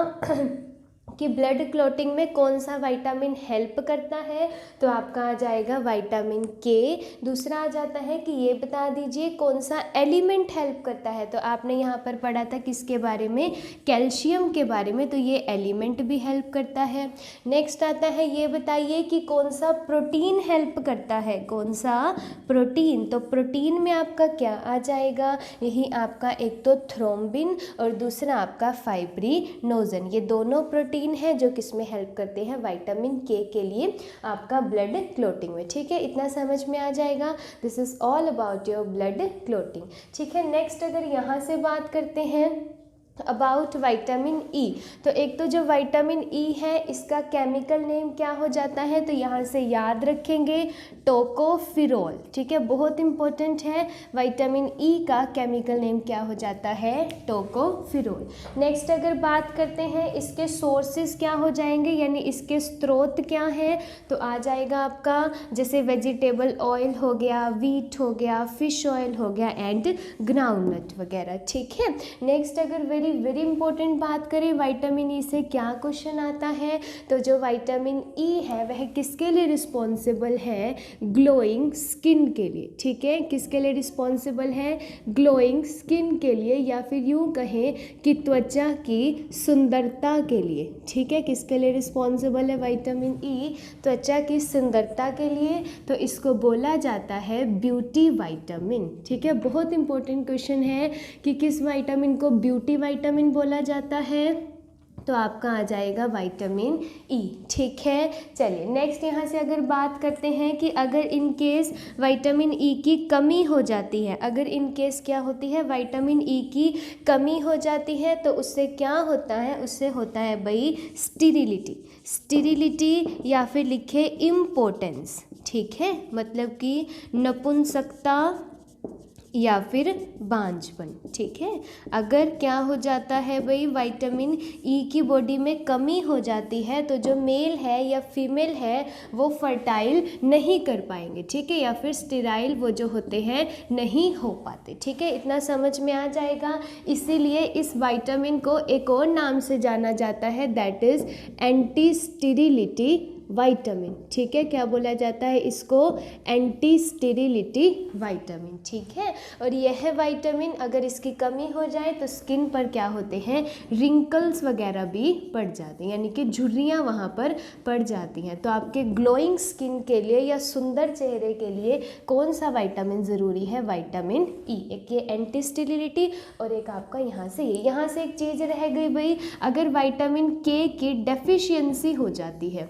कि ब्लड क्लोटिंग में कौन सा विटामिन हेल्प करता है, तो आपका आ जाएगा विटामिन के। दूसरा आ जाता है कि ये बता दीजिए कौन सा एलिमेंट हेल्प करता है, तो आपने यहाँ पर पढ़ा था किसके बारे में? कैल्शियम के बारे में, तो ये एलिमेंट भी हेल्प करता है। नेक्स्ट आता है, ये बताइए कि कौन सा प्रोटीन हेल्प करता है? कौन सा प्रोटीन? तो प्रोटीन में आपका क्या आ जाएगा? यही आपका एक तो थ्रोम्बिन और दूसरा आपका फाइब्रिनोजन। ये दोनों प्रोटीन है जो किस में हेल्प करते हैं? विटामिन के लिए, आपका ब्लड क्लोटिंग में। ठीक है, इतना समझ में आ जाएगा। This is all about your blood clotting. ठीक है, नेक्स्ट अगर यहाँ से बात करते हैं अबाउट विटामिन ई, तो एक तो जो विटामिन ई है इसका केमिकल नेम क्या हो जाता है? तो यहाँ से याद रखेंगे, टोकोफिरोल। ठीक है, बहुत इंपॉर्टेंट है, विटामिन ई का केमिकल नेम क्या हो जाता है? टोकोफिरोल। नेक्स्ट अगर बात करते हैं इसके सोर्सेज क्या हो जाएंगे, यानी इसके स्रोत क्या हैं, तो आ जाएगा आपका जैसे वेजिटेबल ऑयल हो गया, वीट हो गया, फिश ऑयल हो गया एंड ग्राउंडनट वगैरह। ठीक है, नेक्स्ट अगर वेरी इंपॉर्टेंट बात करें विटामिन ई से क्या क्वेश्चन आता है, तो जो विटामिन ई है वह किसके लिए रिस्पॉन्सिबल है? ग्लोइंग स्किन के लिए। ठीक है, किसके लिए रिस्पॉन्सिबल है? ग्लोइंग स्किन के लिए, या फिर यूँ कहें कि त्वचा की सुंदरता के लिए। ठीक है, किसके लिए रिस्पॉन्सिबल है विटामिन ई? त्वचा की सुंदरता के लिए, तो इसको बोला जाता है ब्यूटी विटामिन। ठीक है, बहुत इंपॉर्टेंट क्वेश्चन है कि किस विटामिन को ब्यूटी विटामिन बोला जाता है, तो आपका आ जाएगा विटामिन ई। ठीक है, चलिए नेक्स्ट यहाँ से अगर बात करते हैं कि अगर इन केस विटामिन ई की कमी हो जाती है, अगर इन केस क्या होती है, विटामिन ई की कमी हो जाती है तो उससे क्या होता है, उससे होता है भाई स्टेरिलिटी या फिर लिखे इम्पोर्टेंस। ठीक है, मतलब कि नपुंसकता या फिर बांझपन। ठीक है, अगर क्या हो जाता है भाई, विटामिन ई की बॉडी में कमी हो जाती है तो जो मेल है या फीमेल है वो फर्टाइल नहीं कर पाएंगे। ठीक है, या फिर स्टेराइल वो जो होते हैं नहीं हो पाते। ठीक है, इतना समझ में आ जाएगा। इसीलिए इस विटामिन को एक और नाम से जाना जाता है, that is anti sterility vitamin. ठीक है, क्या बोला जाता है इसको, एंटी स्टेरिलिटी विटामिन। ठीक है, और यह विटामिन अगर इसकी कमी हो जाए तो स्किन पर क्या होते हैं, रिंकल्स वगैरह भी पड़ जाते हैं, यानी कि झुर्रियाँ वहाँ पर पड़ जाती हैं। तो आपके ग्लोइंग स्किन के लिए या सुंदर चेहरे के लिए कौन सा विटामिन ज़रूरी है, विटामिन ई। एक ये एंटी स्टेरिलिटी और एक आपका यहाँ से ये। यहाँ से एक चीज़ रह गई भाई, अगर विटामिन के की डेफिशिएंसी हो जाती है,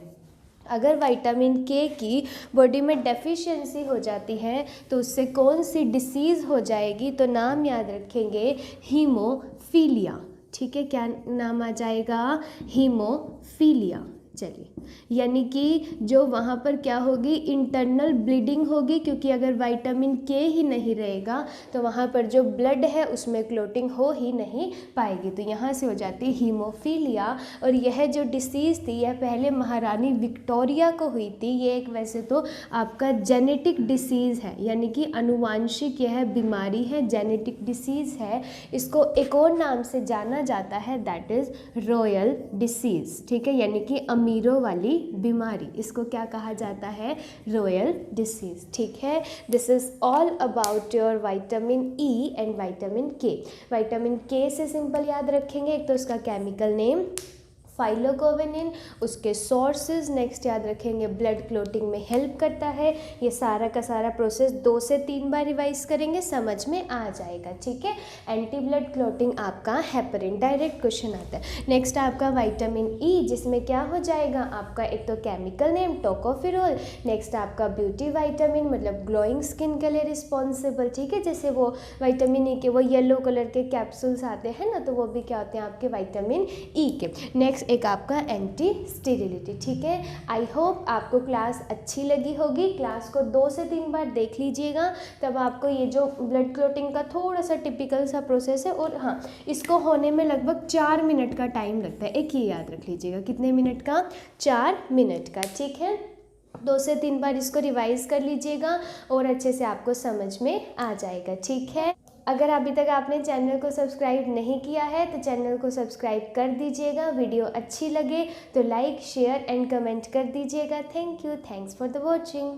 अगर विटामिन के की बॉडी में डेफिशिएंसी हो जाती है तो उससे कौन सी डिसीज़ हो जाएगी, तो नाम याद रखेंगे, हीमोफीलिया। ठीक है, क्या नाम आ जाएगा, हीमोफीलिया। चलिए, यानी कि जो वहाँ पर क्या होगी, इंटरनल ब्लीडिंग होगी, क्योंकि अगर विटामिन के ही नहीं रहेगा तो वहाँ पर जो ब्लड है उसमें क्लोटिंग हो ही नहीं पाएगी। तो यहाँ से हो जाती है हीमोफीलिया। और यह जो डिसीज़ थी यह पहले महारानी विक्टोरिया को हुई थी। ये एक वैसे तो आपका जेनेटिक डिसीज़ है, यानी कि अनुवांशिक यह बीमारी है, जेनेटिक डिसीज़ है। इसको एक और नाम से जाना जाता है, दैट इज़ रॉयल डिसीज़। ठीक है, यानी कि अमीरों वाली बीमारी, इसको क्या कहा जाता है, रॉयल डिसीज़। ठीक है, this is all about your vitamin E and vitamin के। विटामिन के से सिंपल याद रखेंगे, एक तो उसका केमिकल नेम फाइलोकोविनिन, उसके सोर्सेज, नेक्स्ट याद रखेंगे ब्लड क्लोटिंग में हेल्प करता है। ये सारा का सारा प्रोसेस 2 से 3 बार रिवाइज करेंगे, समझ में आ जाएगा। ठीक है, एंटी ब्लड क्लोटिंग आपका हेपरिन, डायरेक्ट क्वेश्चन आता है। नेक्स्ट आपका विटामिन ई, जिसमें क्या हो जाएगा आपका, एक तो केमिकल नेम टोकोफेरोल, नेक्स्ट आपका ब्यूटी विटामिन, मतलब ग्लोइंग स्किन के लिए रिस्पॉन्सिबल। ठीक है, जैसे वो विटामिन ई के वो येलो कलर के कैप्सूल्स आते हैं ना, तो वो भी क्या होते हैं आपके विटामिन ई के। नेक्स्ट एक आपका एंटी स्टेरिलिटी। ठीक है, आई होप आपको क्लास अच्छी लगी होगी। क्लास को 2 से 3 बार देख लीजिएगा, तब आपको ये जो ब्लड क्लोटिंग का थोड़ा सा टिपिकल सा प्रोसेस है, और हाँ, इसको होने में लगभग 4 मिनट का टाइम लगता है। एक ये याद रख लीजिएगा, कितने मिनट का, 4 मिनट का। ठीक है, 2 से 3 बार इसको रिवाइज कर लीजिएगा और अच्छे से आपको समझ में आ जाएगा। ठीक है, अगर अभी तक आपने चैनल को सब्सक्राइब नहीं किया है तो चैनल को सब्सक्राइब कर दीजिएगा। वीडियो अच्छी लगे तो लाइक, शेयर एंड कमेंट कर दीजिएगा। Thank you, thanks for the watching.